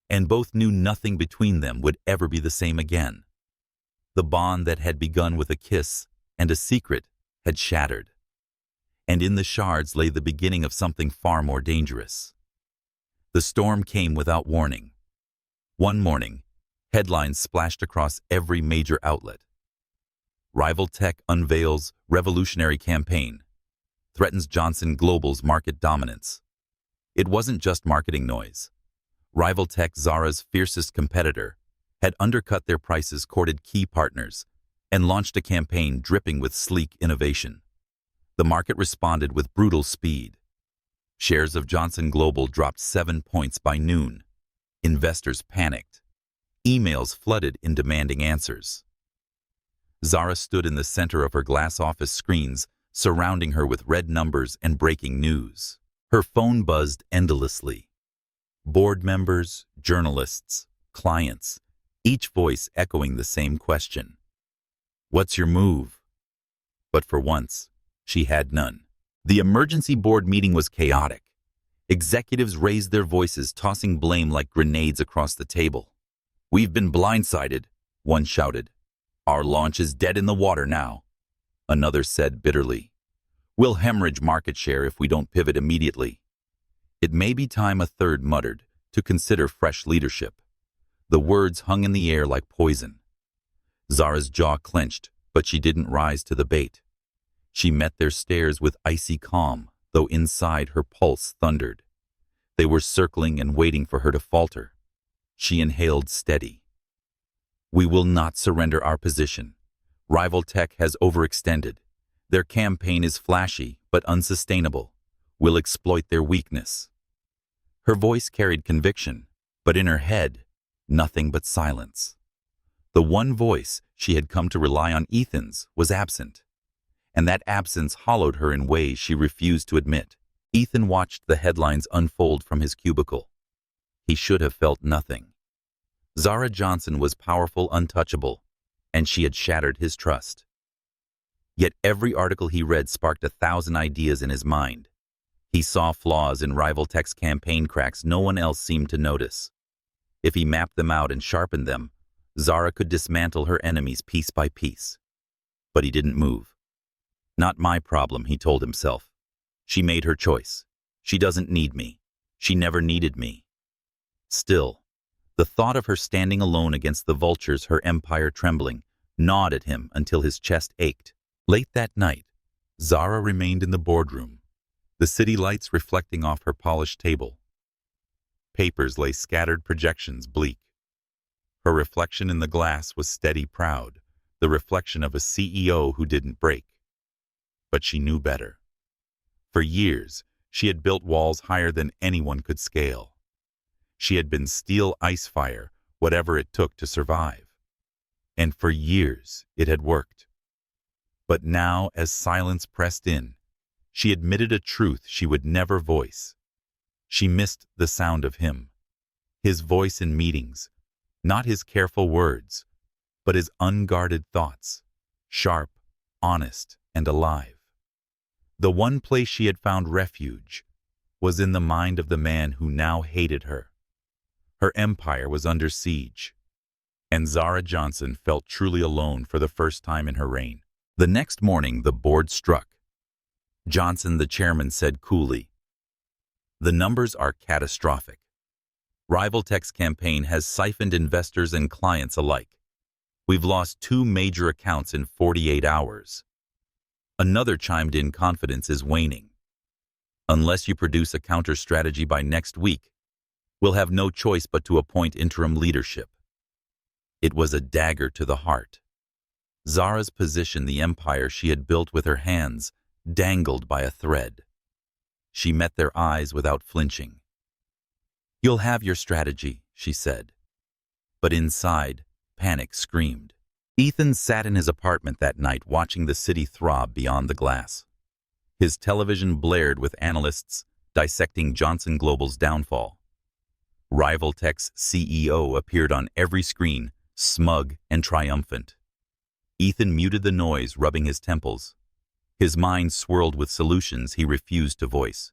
And both knew nothing between them would ever be the same again. The bond that had begun with a kiss and a secret had shattered. And in the shards lay the beginning of something far more dangerous. The storm came without warning. One morning, headlines splashed across every major outlet. Rival tech unveils revolutionary campaign, threatens Johnson Global's market dominance. It wasn't just marketing noise. Rival tech, Zara's fiercest competitor, had undercut their prices, courted key partners, and launched a campaign dripping with sleek innovation. The market responded with brutal speed. Shares of Johnson Global dropped 7 points by noon. Investors panicked. Emails flooded in demanding answers. Zara stood in the center of her glass office, screens surrounding her with red numbers and breaking news. Her phone buzzed endlessly. Board members, journalists, clients, each voice echoing the same question. "What's your move?" But for once, she had none. The emergency board meeting was chaotic. Executives raised their voices, tossing blame like grenades across the table. "We've been blindsided," one shouted. "Our launch is dead in the water now," another said bitterly. "We'll hemorrhage market share if we don't pivot immediately." "It may be time," a third muttered, "to consider fresh leadership." The words hung in the air like poison. Zara's jaw clenched, but she didn't rise to the bait. She met their stares with icy calm, though inside her pulse thundered. They were circling and waiting for her to falter. She inhaled steady. "We will not surrender our position. Rival tech has overextended. Their campaign is flashy but unsustainable. We'll exploit their weakness." Her voice carried conviction, but in her head, nothing but silence. The one voice she had come to rely on, Ethan's, was absent. And that absence hollowed her in ways she refused to admit. Ethan watched the headlines unfold from his cubicle. He should have felt nothing. Zara Johnson was powerful, untouchable, and she had shattered his trust. Yet every article he read sparked 1,000 ideas in his mind. He saw flaws in rival tech's campaign cracks no one else seemed to notice. If he mapped them out and sharpened them, Zara could dismantle her enemies piece by piece. But he didn't move. Not my problem, he told himself. She made her choice. She doesn't need me. She never needed me. Still, the thought of her standing alone against the vultures, her empire trembling, gnawed at him until his chest ached. Late that night, Zara remained in the boardroom, the city lights reflecting off her polished table. Papers lay scattered, projections bleak. Her reflection in the glass was steady, proud, the reflection of a CEO who didn't break. But she knew better. For years, she had built walls higher than anyone could scale. She had been steel ice fire, whatever it took to survive. And for years, it had worked. But now, as silence pressed in, she admitted a truth she would never voice. She missed the sound of him, his voice in meetings, not his careful words, but his unguarded thoughts, sharp, honest, and alive. The one place she had found refuge was in the mind of the man who now hated her. Her empire was under siege, and Zara Johnson felt truly alone for the first time in her reign. The next morning, the board struck. Johnson, the chairman, said coolly, "The numbers are catastrophic. Rival Tech's campaign has siphoned investors and clients alike. We've lost 2 major accounts in 48 hours. Another chimed in, confidence is waning. Unless you produce a counter strategy by next week, we'll have no choice but to appoint interim leadership." It was a dagger to the heart. Zara's position, the empire she had built with her hands, dangled by a thread. She met their eyes without flinching. "You'll have your strategy," she said. But inside, panic screamed. Ethan sat in his apartment that night watching the city throb beyond the glass. His television blared with analysts dissecting Johnson Global's downfall. Rival Tech's CEO appeared on every screen, smug and triumphant. Ethan muted the noise, rubbing his temples. His mind swirled with solutions he refused to voice.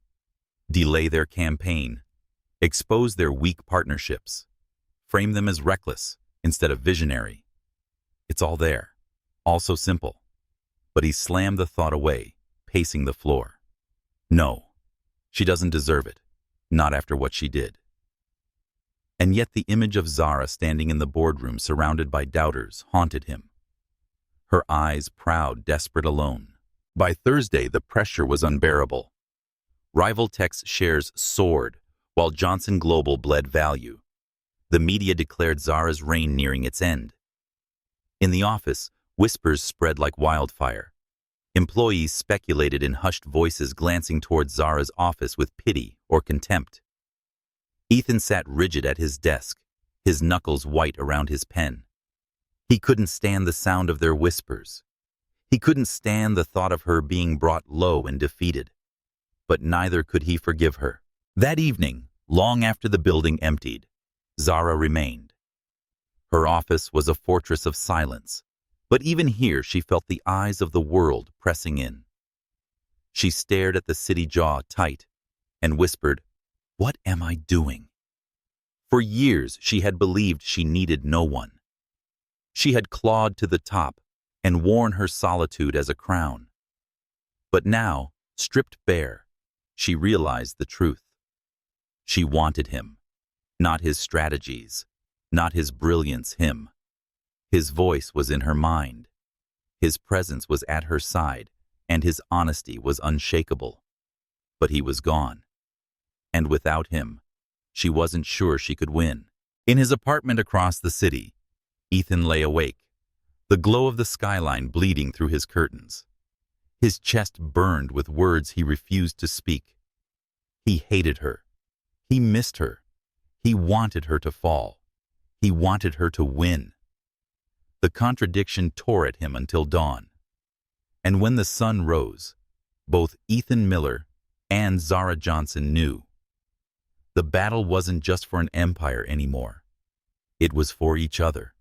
Delay their campaign. Expose their weak partnerships. Frame them as reckless instead of visionary. It's all there, all so simple. But he slammed the thought away, pacing the floor. No, she doesn't deserve it, not after what she did. And yet the image of Zara standing in the boardroom surrounded by doubters haunted him. Her eyes proud, desperate, alone. By Thursday, the pressure was unbearable. Rival Tech's shares soared, while Johnson Global bled value. The media declared Zara's reign nearing its end. In the office, whispers spread like wildfire. Employees speculated in hushed voices, glancing towards Zara's office with pity or contempt. Ethan sat rigid at his desk, his knuckles white around his pen. He couldn't stand the sound of their whispers. He couldn't stand the thought of her being brought low and defeated. But neither could he forgive her. That evening, long after the building emptied, Zara remained. Her office was a fortress of silence, but even here she felt the eyes of the world pressing in. She stared at the city, jaw tight, and whispered, "What am I doing?" For years she had believed she needed no one. She had clawed to the top and worn her solitude as a crown. But now, stripped bare, she realized the truth. She wanted him, not his strategies, not his brilliance, him. His voice was in her mind. His presence was at her side, and his honesty was unshakable. But he was gone. And without him, she wasn't sure she could win. In his apartment across the city, Ethan lay awake, the glow of the skyline bleeding through his curtains. His chest burned with words he refused to speak. He hated her. He missed her. He wanted her to fall. He wanted her to win. The contradiction tore at him until dawn. And when the sun rose, both Ethan Miller and Zara Johnson knew. The battle wasn't just for an empire anymore. It was for each other.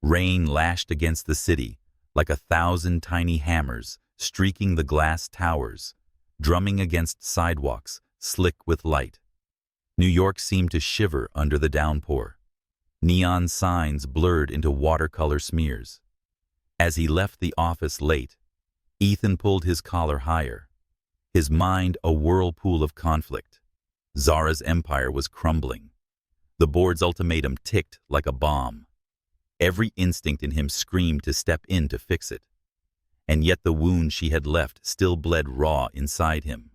Rain lashed against the city like 1,000 tiny hammers, streaking the glass towers, drumming against sidewalks, slick with light. New York seemed to shiver under the downpour. Neon signs blurred into watercolor smears. As he left the office late, Ethan pulled his collar higher, his mind a whirlpool of conflict. Zara's empire was crumbling. The board's ultimatum ticked like a bomb. Every instinct in him screamed to step in to fix it. And yet the wound she had left still bled raw inside him.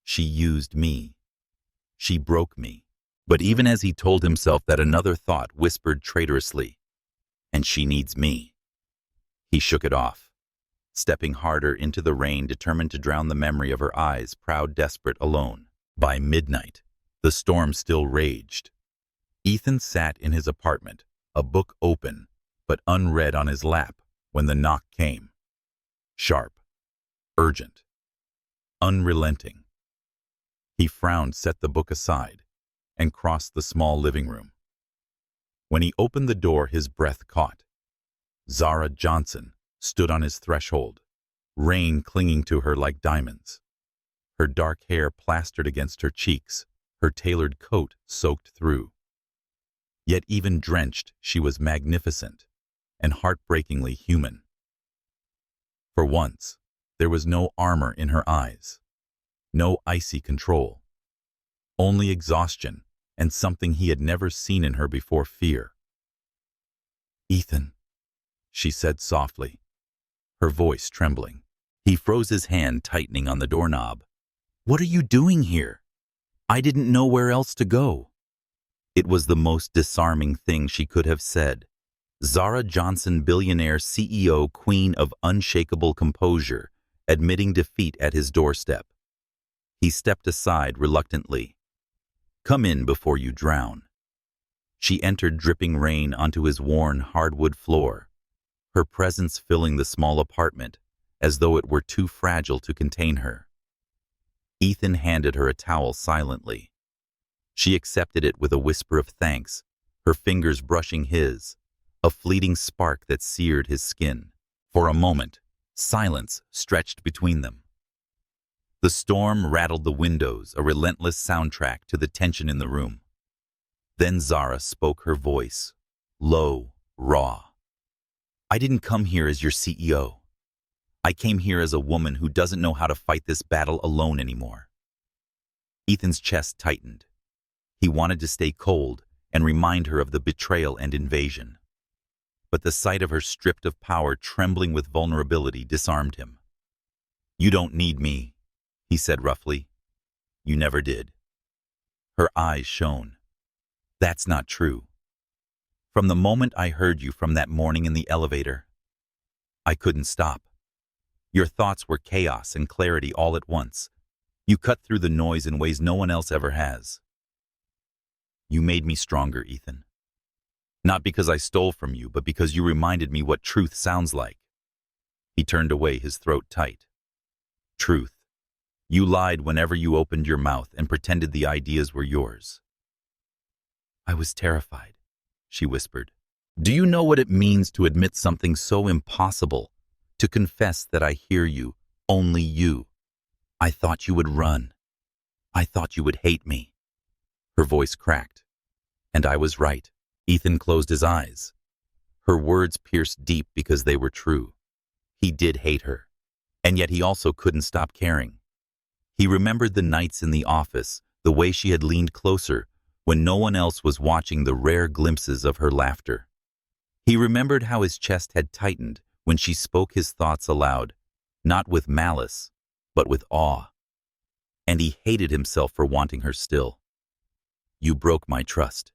She used me. She broke me. But even as he told himself that, another thought whispered traitorously, "And she needs me." He shook it off, stepping harder into the rain, determined to drown the memory of her eyes, proud, desperate, alone. By midnight, the storm still raged. Ethan sat in his apartment, a book open, but unread on his lap, when the knock came. Sharp, urgent, unrelenting. He frowned, set the book aside, and crossed the small living room. When he opened the door, his breath caught. Zara Johnson stood on his threshold, rain clinging to her like diamonds. Her dark hair plastered against her cheeks, her tailored coat soaked through. Yet even drenched, she was magnificent and heartbreakingly human. For once, there was no armor in her eyes, no icy control, only exhaustion and something he had never seen in her before: fear. "Ethan," she said softly, her voice trembling. He froze, his hand tightening on the doorknob. "What are you doing here? I didn't know where else to go." It was the most disarming thing she could have said. Zara Johnson, billionaire CEO, queen of unshakable composure, admitting defeat at his doorstep. He stepped aside reluctantly. "Come in before you drown." She entered, dripping rain onto his worn hardwood floor, her presence filling the small apartment as though it were too fragile to contain her. Ethan handed her a towel silently. She accepted it with a whisper of thanks, her fingers brushing his, a fleeting spark that seared his skin. For a moment, silence stretched between them. The storm rattled the windows, a relentless soundtrack to the tension in the room. Then Zara spoke, her voice low, raw. "I didn't come here as your CEO. I came here as a woman who doesn't know how to fight this battle alone anymore." Ethan's chest tightened. He wanted to stay cold and remind her of the betrayal and invasion. But the sight of her stripped of power, trembling with vulnerability, disarmed him. "You don't need me," he said roughly. "You never did." Her eyes shone. "That's not true. From the moment I heard you, from that morning in the elevator, I couldn't stop. Your thoughts were chaos and clarity all at once. You cut through the noise in ways no one else ever has. You made me stronger, Ethan. Not because I stole from you, but because you reminded me what truth sounds like." He turned away, his throat tight. "Truth. You lied whenever you opened your mouth and pretended the ideas were yours." "I was terrified," she whispered. "Do you know what it means to admit something so impossible? To confess that I hear you, only you. I thought you would run. I thought you would hate me." Her voice cracked. And I was right. Ethan closed his eyes. Her words pierced deep because they were true. He did hate her, and yet he also couldn't stop caring. He remembered the nights in the office, the way she had leaned closer when no one else was watching, the rare glimpses of her laughter. He remembered how his chest had tightened when she spoke his thoughts aloud, not with malice, but with awe. And he hated himself for wanting her still. "You broke my trust,"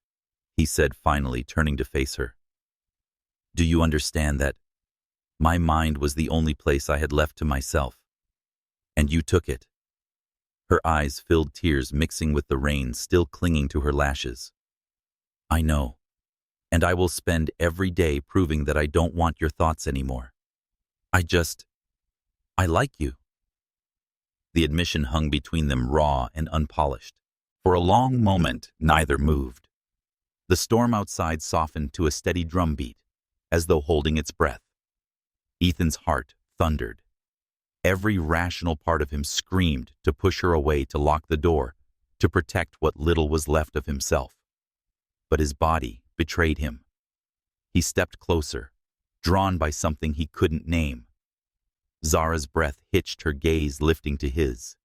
he said finally, turning to face her. "Do you understand that my mind was the only place I had left to myself, and you took it?" Her eyes filled, tears mixing with the rain still clinging to her lashes. "I know, and I will spend every day proving that I don't want your thoughts anymore. I like you." The admission hung between them, raw and unpolished. For a long moment, neither moved. The storm outside softened to a steady drumbeat, as though holding its breath. Ethan's heart thundered. Every rational part of him screamed to push her away, to lock the door, to protect what little was left of himself. But his body betrayed him. He stepped closer, drawn by something he couldn't name. Zara's breath hitched, her gaze lifting to his.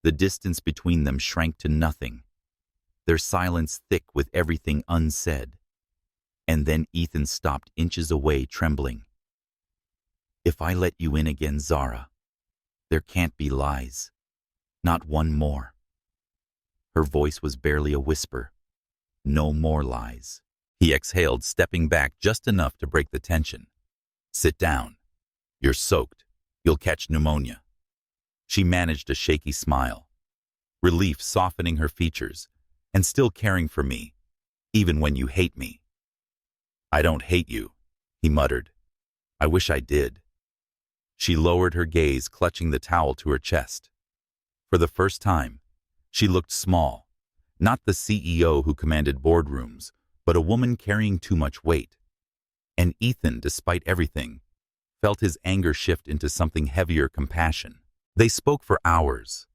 The distance between them shrank to nothing, their silence thick with everything unsaid. And then Ethan stopped inches away, trembling. "If I let you in again, Zara, there can't be lies. Not one more." Her voice was barely a whisper. "No more lies." He exhaled, stepping back just enough to break the tension. "Sit down. You're soaked. You'll catch pneumonia." She managed a shaky smile, relief softening her features, "and still caring for me, even when you hate me." "I don't hate you," he muttered. "I wish I did." She lowered her gaze, clutching the towel to her chest. For the first time, she looked small, not the CEO who commanded boardrooms, but a woman carrying too much weight. And Ethan, despite everything, felt his anger shift into something heavier, compassion. They spoke for hours,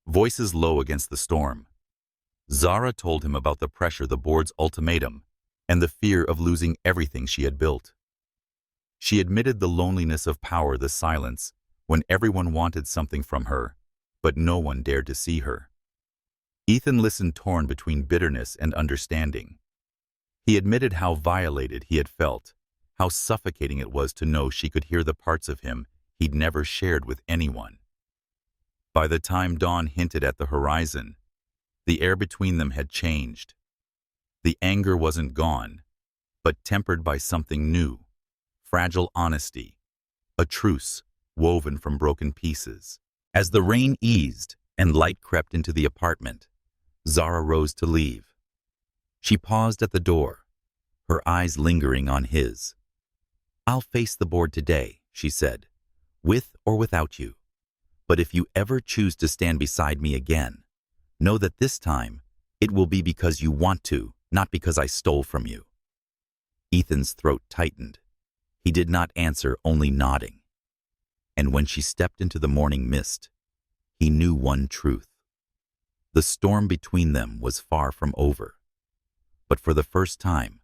voices low against the storm. Zara told him about the pressure, the board's ultimatum, and the fear of losing everything she had built. She admitted the loneliness of power, the silence, when everyone wanted something from her, but no one dared to see her. Ethan listened, torn between bitterness and understanding. He admitted how violated he had felt, how suffocating it was to know she could hear the parts of him he'd never shared with anyone. By the time dawn hinted at the horizon, the air between them had changed. The anger wasn't gone, but tempered by something new, fragile honesty, a truce woven from broken pieces. As the rain eased and light crept into the apartment, Zara rose to leave. She paused at the door, her eyes lingering on his. "I'll face the board today," she said, "with or without you. But if you ever choose to stand beside me again, know that this time it will be because you want to, not because I stole from you." Ethan's throat tightened. He did not answer, only nodding. And when she stepped into the morning mist, he knew one truth. The storm between them was far from over. But for the first time,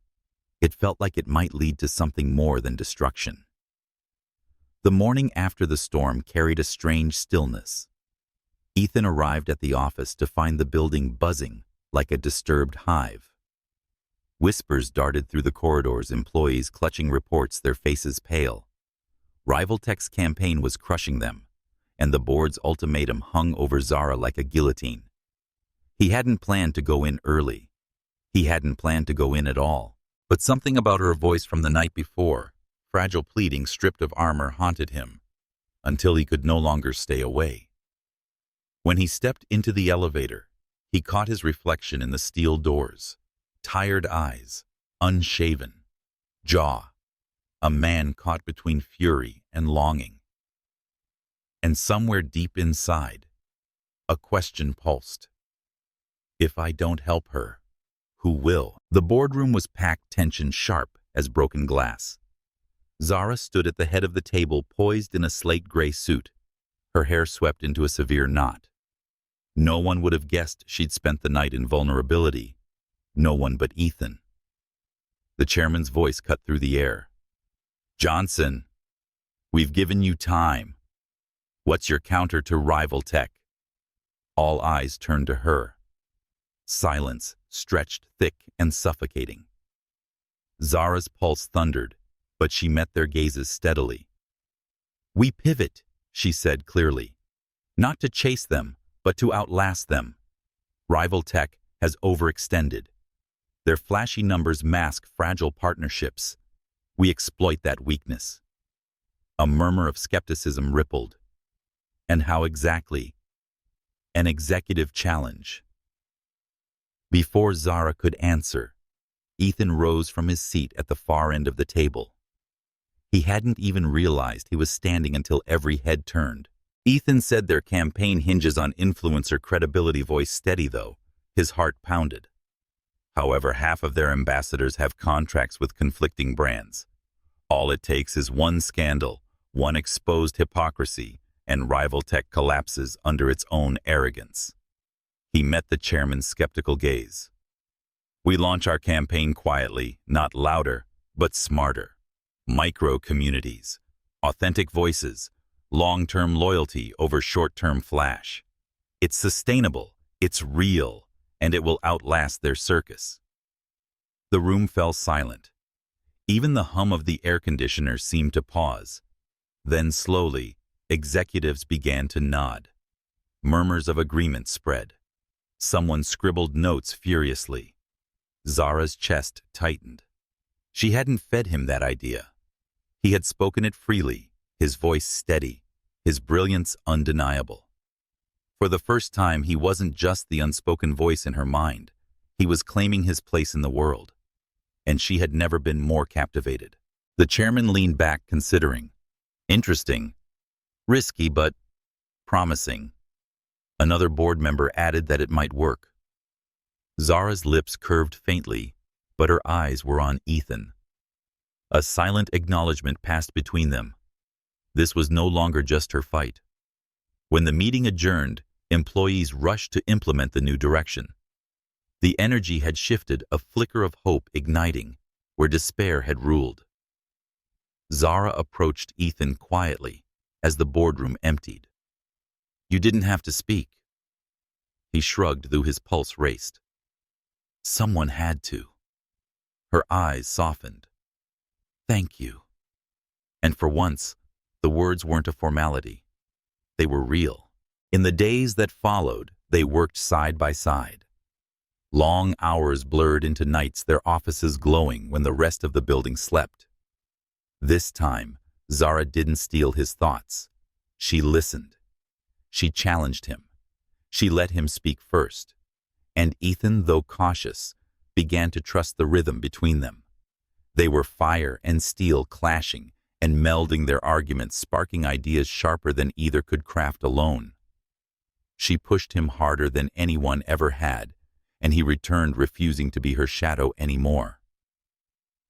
it felt like it might lead to something more than destruction. The morning after the storm carried a strange stillness. Ethan arrived at the office to find the building buzzing like a disturbed hive. Whispers darted through the corridors, employees clutching reports, their faces pale. Rivaltech's campaign was crushing them, and the board's ultimatum hung over Zara like a guillotine. He hadn't planned to go in early. He hadn't planned to go in at all. But something about her voice from the night before, fragile pleading stripped of armor, haunted him, until he could no longer stay away. When he stepped into the elevator, he caught his reflection in the steel doors. Tired eyes, unshaven, jaw, a man caught between fury and longing. And somewhere deep inside, a question pulsed. If I don't help her, who will? The boardroom was packed, tension sharp as broken glass. Zara stood at the head of the table, poised in a slate gray suit, her hair swept into a severe knot. No one would have guessed she'd spent the night in vulnerability. No one but Ethan. The chairman's voice cut through the air. "Johnson, we've given you time. What's your counter to Rivaltech?" All eyes turned to her. Silence stretched thick and suffocating. Zara's pulse thundered, but she met their gazes steadily. "We pivot," she said clearly. "Not to chase them, but to outlast them. Rivaltech has overextended. Their flashy numbers mask fragile partnerships. We exploit that weakness." A murmur of skepticism rippled. "And how exactly?" "An executive challenge." Before Zara could answer, Ethan rose from his seat at the far end of the table. He hadn't even realized he was standing until every head turned. Ethan said their campaign hinges on influencer credibility, voice steady though, his heart pounded. However, half of their ambassadors have contracts with conflicting brands. All it takes is one scandal, one exposed hypocrisy, and rival tech collapses under its own arrogance. He met the chairman's skeptical gaze. We launch our campaign quietly, not louder, but smarter. Micro communities, authentic voices, long-term loyalty over short-term flash. It's sustainable, it's real, and it will outlast their circus. The room fell silent. Even the hum of the air conditioner seemed to pause. Then slowly, executives began to nod. Murmurs of agreement spread. Someone scribbled notes furiously. Zara's chest tightened. She hadn't fed him that idea. He had spoken it freely, his voice steady, his brilliance undeniable. For the first time, he wasn't just the unspoken voice in her mind. He was claiming his place in the world. And she had never been more captivated. The chairman leaned back, considering. Interesting. Risky, but promising. Another board member added that it might work. Zara's lips curved faintly, but her eyes were on Ethan. A silent acknowledgement passed between them. This was no longer just her fight. When the meeting adjourned, employees rushed to implement the new direction. The energy had shifted, a flicker of hope igniting, where despair had ruled. Zara approached Ethan quietly as the boardroom emptied. You didn't have to speak. He shrugged, though his pulse raced. Someone had to. Her eyes softened. Thank you. And for once, the words weren't a formality. They were real. In the days that followed, they worked side by side. Long hours blurred into nights, their offices glowing when the rest of the building slept. This time, Zara didn't steal his thoughts. She listened. She challenged him. She let him speak first. And Ethan, though cautious, began to trust the rhythm between them. They were fire and steel clashing and melding their arguments, sparking ideas sharper than either could craft alone. She pushed him harder than anyone ever had, and he returned, refusing to be her shadow anymore.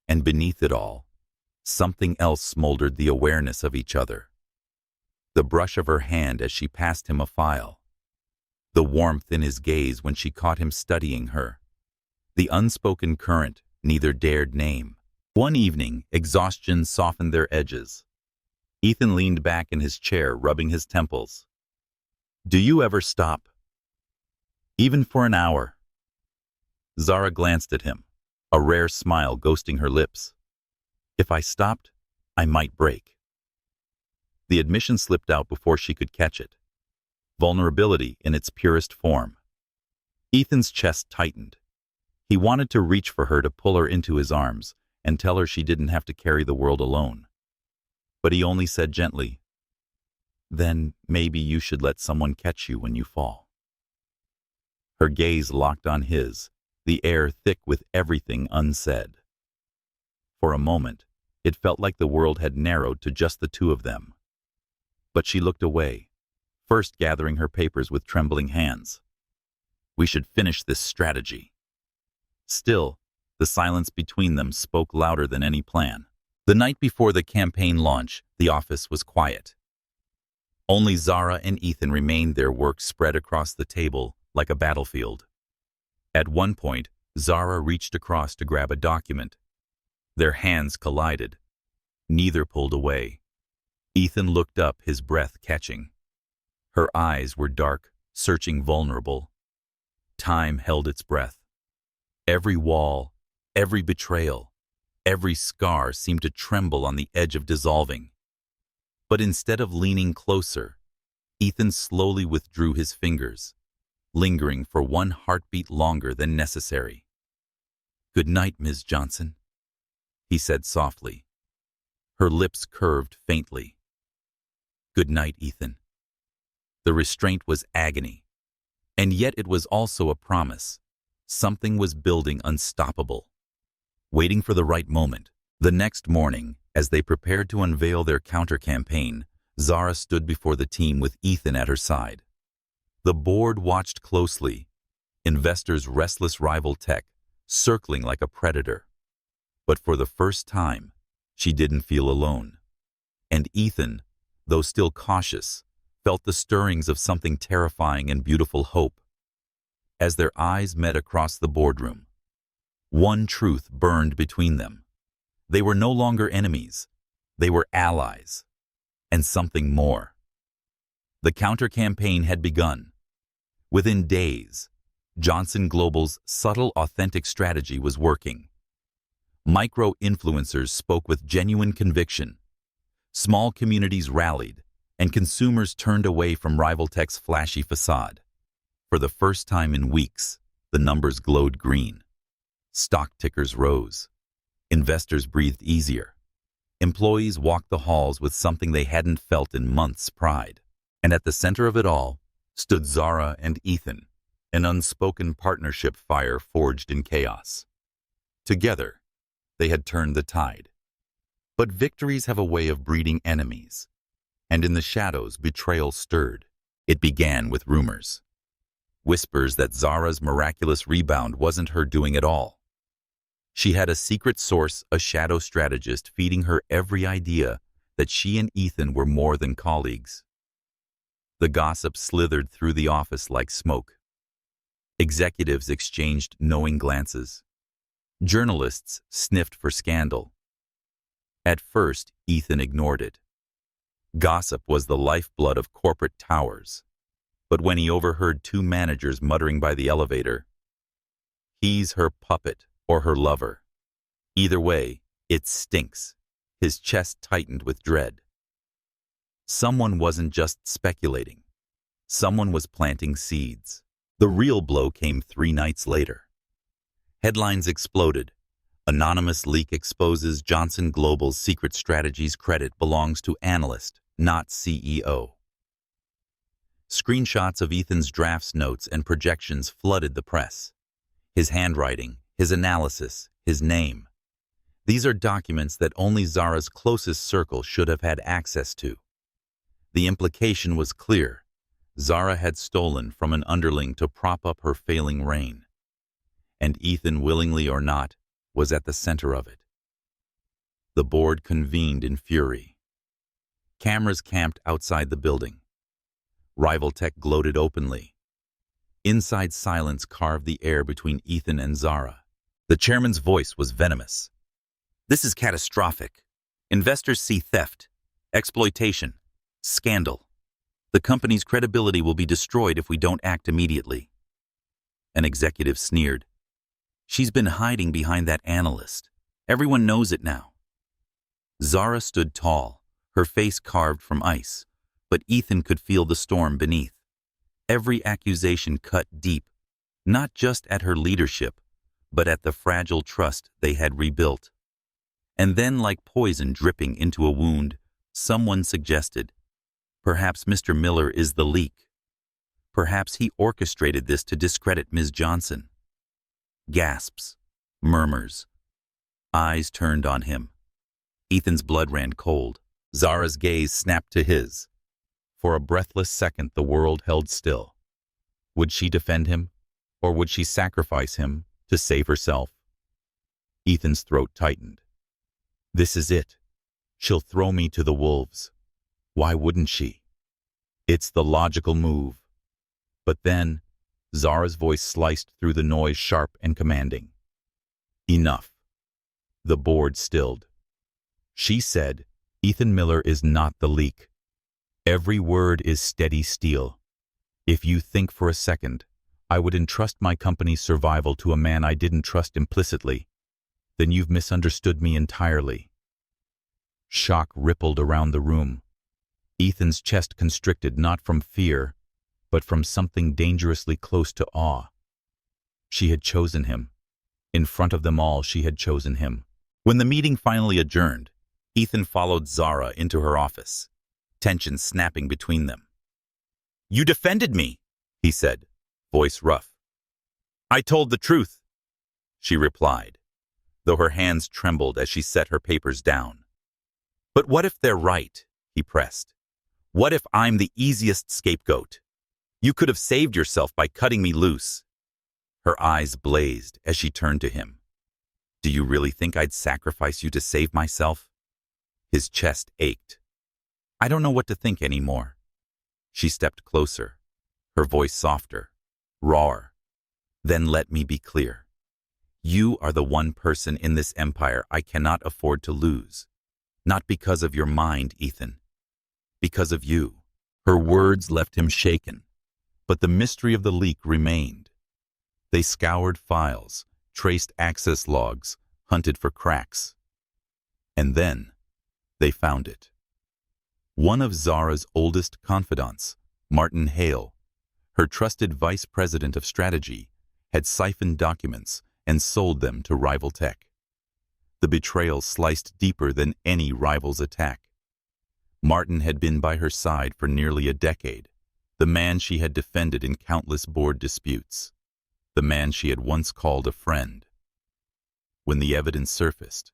And beneath it all, something else smoldered, the awareness of each other. The brush of her hand as she passed him a file. The warmth in his gaze when she caught him studying her. The unspoken current neither dared name. One evening, exhaustion softened their edges. Ethan leaned back in his chair, rubbing his temples. Do you ever stop? Even for an hour? Zara glanced at him, a rare smile ghosting her lips. If I stopped, I might break. The admission slipped out before she could catch it. Vulnerability in its purest form. Ethan's chest tightened. He wanted to reach for her, to pull her into his arms and tell her she didn't have to carry the world alone. But he only said gently, then maybe you should let someone catch you when you fall. Her gaze locked on his, the air thick with everything unsaid. For a moment, it felt like the world had narrowed to just the two of them. But she looked away, first gathering her papers with trembling hands. We should finish this strategy. Still, the silence between them spoke louder than any plan. The night before the campaign launch, the office was quiet. Only Zara and Ethan remained, their work spread across the table like a battlefield. At one point, Zara reached across to grab a document. Their hands collided. Neither pulled away. Ethan looked up, his breath catching. Her eyes were dark, searching, vulnerable. Time held its breath. Every wall, every betrayal, every scar seemed to tremble on the edge of dissolving. But instead of leaning closer, Ethan slowly withdrew his fingers, lingering for one heartbeat longer than necessary. Good night, Ms. Johnson, he said softly. Her lips curved faintly. Good night, Ethan. The restraint was agony, and yet it was also a promise. Something was building, unstoppable, waiting for the right moment. The next morning, as they prepared to unveil their counter-campaign, Zara stood before the team with Ethan at her side. The board watched closely. Investors' restless rival tech, circling like a predator. But for the first time, she didn't feel alone. And Ethan, though still cautious, felt the stirrings of something terrifying and beautiful hope. As their eyes met across the boardroom, one truth burned between them. They were no longer enemies. They were allies. And something more. The counter-campaign had begun. Within days, Johnson Global's subtle, authentic strategy was working. Micro-influencers spoke with genuine conviction. Small communities rallied, and consumers turned away from rival tech's flashy facade. For the first time in weeks, the numbers glowed green. Stock tickers rose. Investors breathed easier. Employees walked the halls with something they hadn't felt in months: pride. And at the center of it all stood Zara and Ethan, an unspoken partnership fire forged in chaos. Together, they had turned the tide. But victories have a way of breeding enemies. And in the shadows, betrayal stirred. It began with rumors. Whispers that Zara's miraculous rebound wasn't her doing at all. She had a secret source, a shadow strategist, feeding her every idea that she and Ethan were more than colleagues. The gossip slithered through the office like smoke. Executives exchanged knowing glances. Journalists sniffed for scandal. At first, Ethan ignored it. Gossip was the lifeblood of corporate towers. But when he overheard two managers muttering by the elevator, "He's her puppet or her lover. Either way, it stinks," his chest tightened with dread. Someone wasn't just speculating. Someone was planting seeds. The real blow came 3 nights later. Headlines exploded. Anonymous leak exposes Johnson Global's secret strategies. Credit belongs to analyst, not CEO. Screenshots of Ethan's drafts, notes, and projections flooded the press. His handwriting, his analysis, his name. These are documents that only Zara's closest circle should have had access to. The implication was clear. Zara had stolen from an underling to prop up her failing reign. And Ethan, willingly or not, was at the center of it. The board convened in fury. Cameras camped outside the building. Rival tech gloated openly. Inside, silence carved the air between Ethan and Zara. The chairman's voice was venomous. "This is catastrophic. Investors see theft, exploitation, scandal. The company's credibility will be destroyed if we don't act immediately." An executive sneered. "She's been hiding behind that analyst. Everyone knows it now." Zara stood tall, her face carved from ice, but Ethan could feel the storm beneath. Every accusation cut deep, not just at her leadership, but at the fragile trust they had rebuilt. And then, like poison dripping into a wound, someone suggested, "Perhaps Mr. Miller is the leak. Perhaps he orchestrated this to discredit Ms. Johnson." Gasps, murmurs. Eyes turned on him. Ethan's blood ran cold. Zara's gaze snapped to his. For a breathless second, the world held still. Would she defend him, or would she sacrifice him to save herself? Ethan's throat tightened. This is it. She'll throw me to the wolves. Why wouldn't she? It's the logical move. But then, Zara's voice sliced through the noise, sharp and commanding. Enough. The board stilled. She said, "Ethan Miller is not the leak. Every word is steady steel. If you think for a second I would entrust my company's survival to a man I didn't trust implicitly, then you've misunderstood me entirely." Shock rippled around the room. Ethan's chest constricted, not from fear, but from something dangerously close to awe. She had chosen him. In front of them all, she had chosen him. When the meeting finally adjourned, Ethan followed Zara into her office, tension snapping between them. "You defended me," he said, voice rough. "I told the truth," she replied, though her hands trembled as she set her papers down. "But what if they're right?" he pressed. "What if I'm the easiest scapegoat? You could have saved yourself by cutting me loose." Her eyes blazed as she turned to him. "Do you really think I'd sacrifice you to save myself?" His chest ached. "I don't know what to think anymore." She stepped closer, her voice softer, rawer. "Then let me be clear. You are the one person in this empire I cannot afford to lose. Not because of your mind, Ethan. Because of you." Her words left him shaken, but the mystery of the leak remained. They scoured files, traced access logs, hunted for cracks. And then they found it. One of Zara's oldest confidants, Martin Hale, her trusted vice president of strategy, had siphoned documents and sold them to rival tech. The betrayal sliced deeper than any rival's attack. Martin had been by her side for nearly a decade, the man she had defended in countless board disputes, the man she had once called a friend. When the evidence surfaced,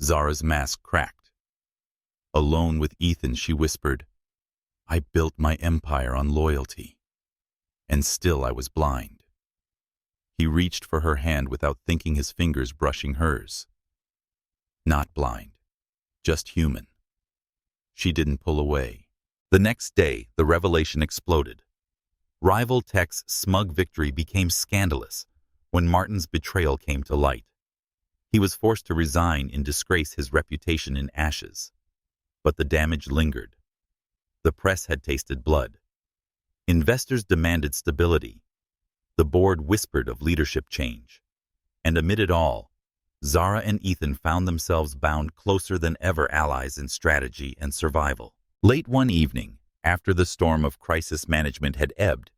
Zara's mask cracked. Alone with Ethan, she whispered, "I built my empire on loyalty, and still I was blind." He reached for her hand without thinking, his fingers brushing hers. Not blind, just human. She didn't pull away. The next day, the revelation exploded. Rival tech's smug victory became scandalous when Martin's betrayal came to light. He was forced to resign in disgrace, his reputation in ashes. But the damage lingered. The press had tasted blood. Investors demanded stability. The board whispered of leadership change. And amid it all, Zara and Ethan found themselves bound closer than ever, allies in strategy and survival. Late one evening, after the storm of crisis management had ebbed,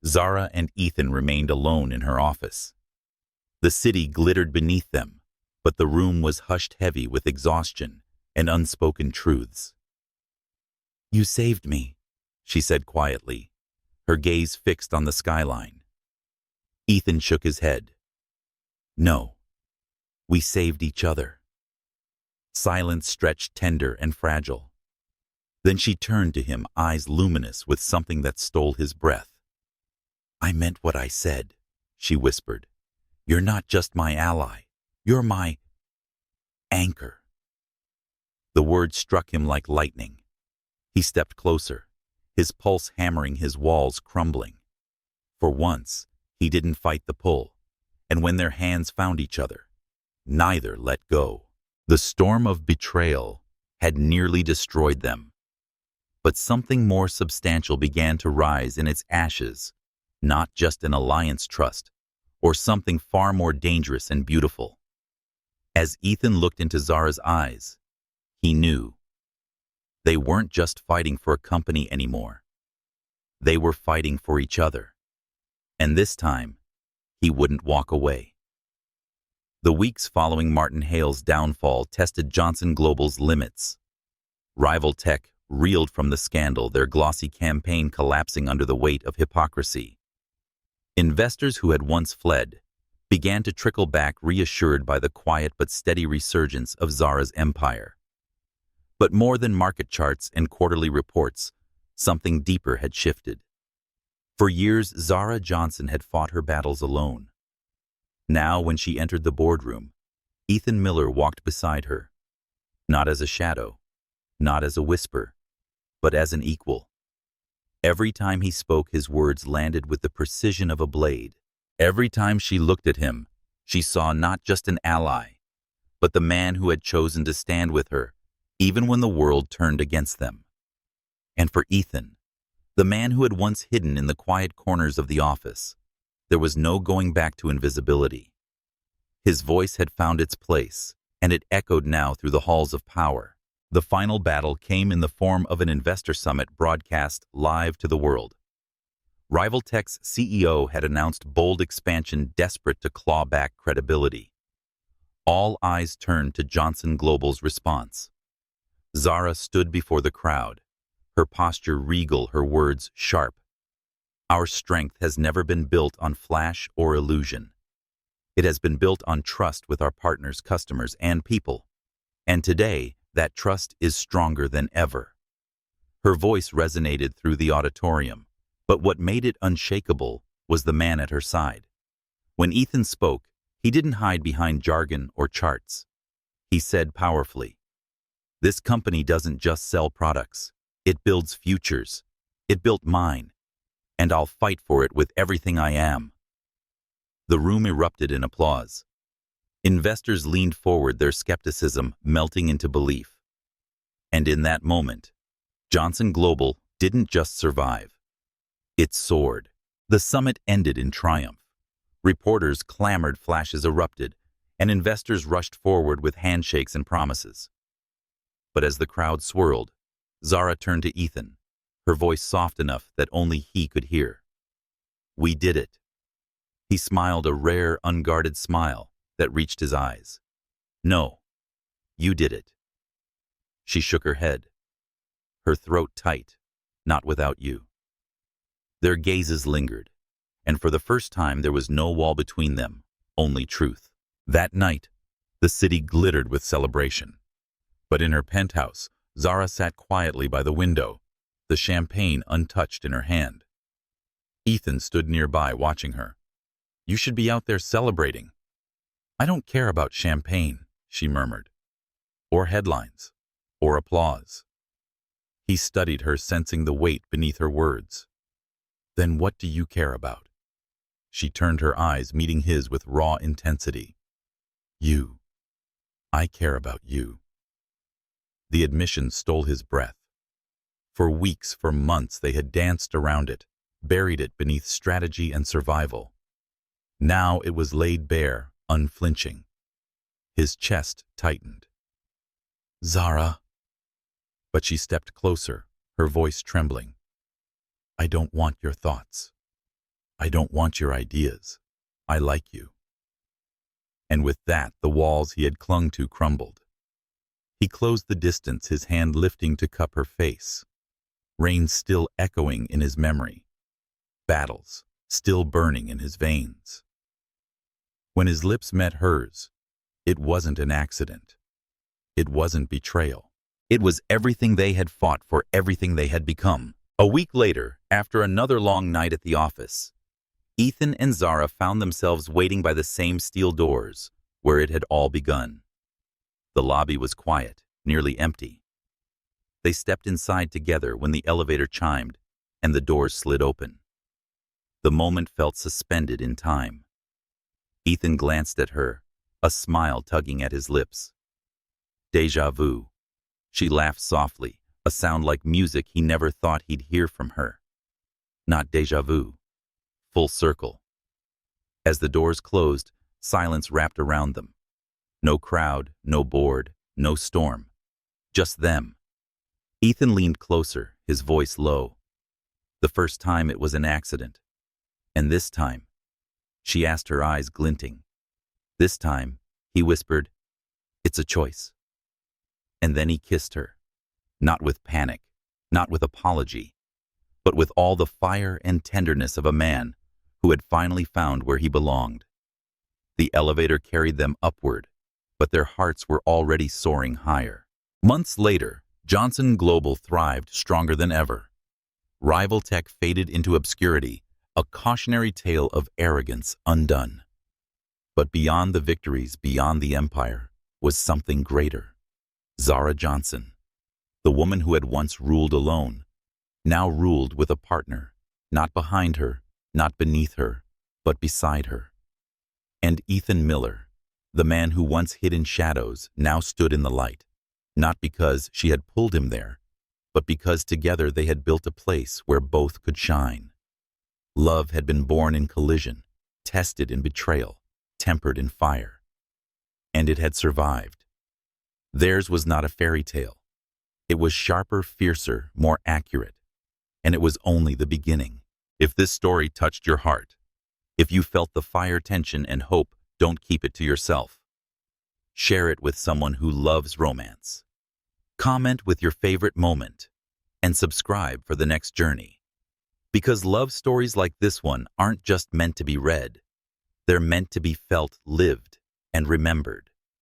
Zara and Ethan remained alone in her office. The city glittered beneath them, but the room was hushed heavy with exhaustion and unspoken truths. "You saved me," she said quietly, her gaze fixed on the skyline. Ethan shook his head. "No, we saved each other." Silence stretched tender and fragile. Then she turned to him, eyes luminous with something that stole his breath. "I meant what I said," she whispered. "You're not just my ally. You're my anchor." The word struck him like lightning. He stepped closer, his pulse hammering, his walls crumbling. For once, he didn't fight the pull, and when their hands found each other, neither let go. The storm of betrayal had nearly destroyed them. But something more substantial began to rise in its ashes, not just an alliance trust, or something far more dangerous and beautiful. As Ethan looked into Zara's eyes, he knew. They weren't just fighting for a company anymore. They were fighting for each other. And this time, he wouldn't walk away. The weeks following Martin Hale's downfall tested Johnson Global's limits. Rival tech reeled from the scandal, their glossy campaign collapsing under the weight of hypocrisy. Investors who had once fled began to trickle back, reassured by the quiet but steady resurgence of Zara's empire. But more than market charts and quarterly reports, something deeper had shifted. For years, Zara Johnson had fought her battles alone. Now, when she entered the boardroom, Ethan Miller walked beside her, not as a shadow, not as a whisper, but as an equal. Every time he spoke, his words landed with the precision of a blade. Every time she looked at him, she saw not just an ally, but the man who had chosen to stand with her, even when the world turned against them. And for Ethan, the man who had once hidden in the quiet corners of the office, there was no going back to invisibility. His voice had found its place, and it echoed now through the halls of power. The final battle came in the form of an investor summit broadcast live to the world. Rival Tech's CEO had announced bold expansion, desperate to claw back credibility. All eyes turned to Johnson Global's response. Zara stood before the crowd, her posture regal, her words sharp. "Our strength has never been built on flash or illusion. It has been built on trust with our partners, customers, and people. And today, that trust is stronger than ever." Her voice resonated through the auditorium, but what made it unshakable was the man at her side. When Ethan spoke, he didn't hide behind jargon or charts. He said powerfully, "This company doesn't just sell products. It builds futures. It built mine, and I'll fight for it with everything I am." The room erupted in applause. Investors leaned forward, their skepticism melting into belief. And in that moment, Johnson Global didn't just survive. It soared. The summit ended in triumph. Reporters clamored, flashes erupted, and investors rushed forward with handshakes and promises. But as the crowd swirled, Zara turned to Ethan, her voice soft enough that only he could hear. "We did it." He smiled, a rare, unguarded smile that reached his eyes. "No, you did it." She shook her head, her throat tight. "Not without you." Their gazes lingered, and for the first time there was no wall between them, only truth. That night, the city glittered with celebration. But in her penthouse, Zara sat quietly by the window, the champagne untouched in her hand. Ethan stood nearby watching her. "You should be out there celebrating." "I don't care about champagne," she murmured, "or headlines, or applause." He studied her, sensing the weight beneath her words. "Then what do you care about?" She turned her eyes, meeting his with raw intensity. "You. I care about you." The admission stole his breath. For weeks, for months, they had danced around it, buried it beneath strategy and survival. Now it was laid bare, unflinching. His chest tightened. "Zara." But she stepped closer, her voice trembling. "I don't want your thoughts. I don't want your ideas. I like you." And with that, the walls he had clung to crumbled. He closed the distance, his hand lifting to cup her face. Rain still echoing in his memory. Battles still burning in his veins. When his lips met hers, it wasn't an accident. It wasn't betrayal. It was everything they had fought for, everything they had become. A week later, after another long night at the office, Ethan and Zara found themselves waiting by the same steel doors where it had all begun. The lobby was quiet, nearly empty. They stepped inside together when the elevator chimed and the doors slid open. The moment felt suspended in time. Ethan glanced at her, a smile tugging at his lips. Déjà vu. She laughed softly, a sound like music he never thought he'd hear from her. Not déjà vu. Full circle. As the doors closed, silence wrapped around them. No crowd, no board, no storm. Just them. Ethan leaned closer, his voice low. The first time it was an accident. And this time, she asked, her eyes glinting. This time, he whispered, "It's a choice." And then he kissed her. Not with panic, not with apology, but with all the fire and tenderness of a man who had finally found where he belonged. The elevator carried them upward, but their hearts were already soaring higher. Months later, Johnson Global thrived stronger than ever. Rival tech faded into obscurity, a cautionary tale of arrogance undone. But beyond the victories, beyond the empire, was something greater. Zara Johnson, the woman who had once ruled alone, now ruled with a partner, not behind her, not beneath her, but beside her. And Ethan Miller, the man who once hid in shadows, now stood in the light, not because she had pulled him there, but because together they had built a place where both could shine. Love had been born in collision, tested in betrayal, tempered in fire. And it had survived. Theirs was not a fairy tale. It was sharper, fiercer, more accurate. And it was only the beginning. If this story touched your heart, if you felt the fire, tension, and hope, don't keep it to yourself. Share it with someone who loves romance. Comment with your favorite moment, and subscribe for the next journey. Because love stories like this one aren't just meant to be read. They're meant to be felt, lived, and remembered.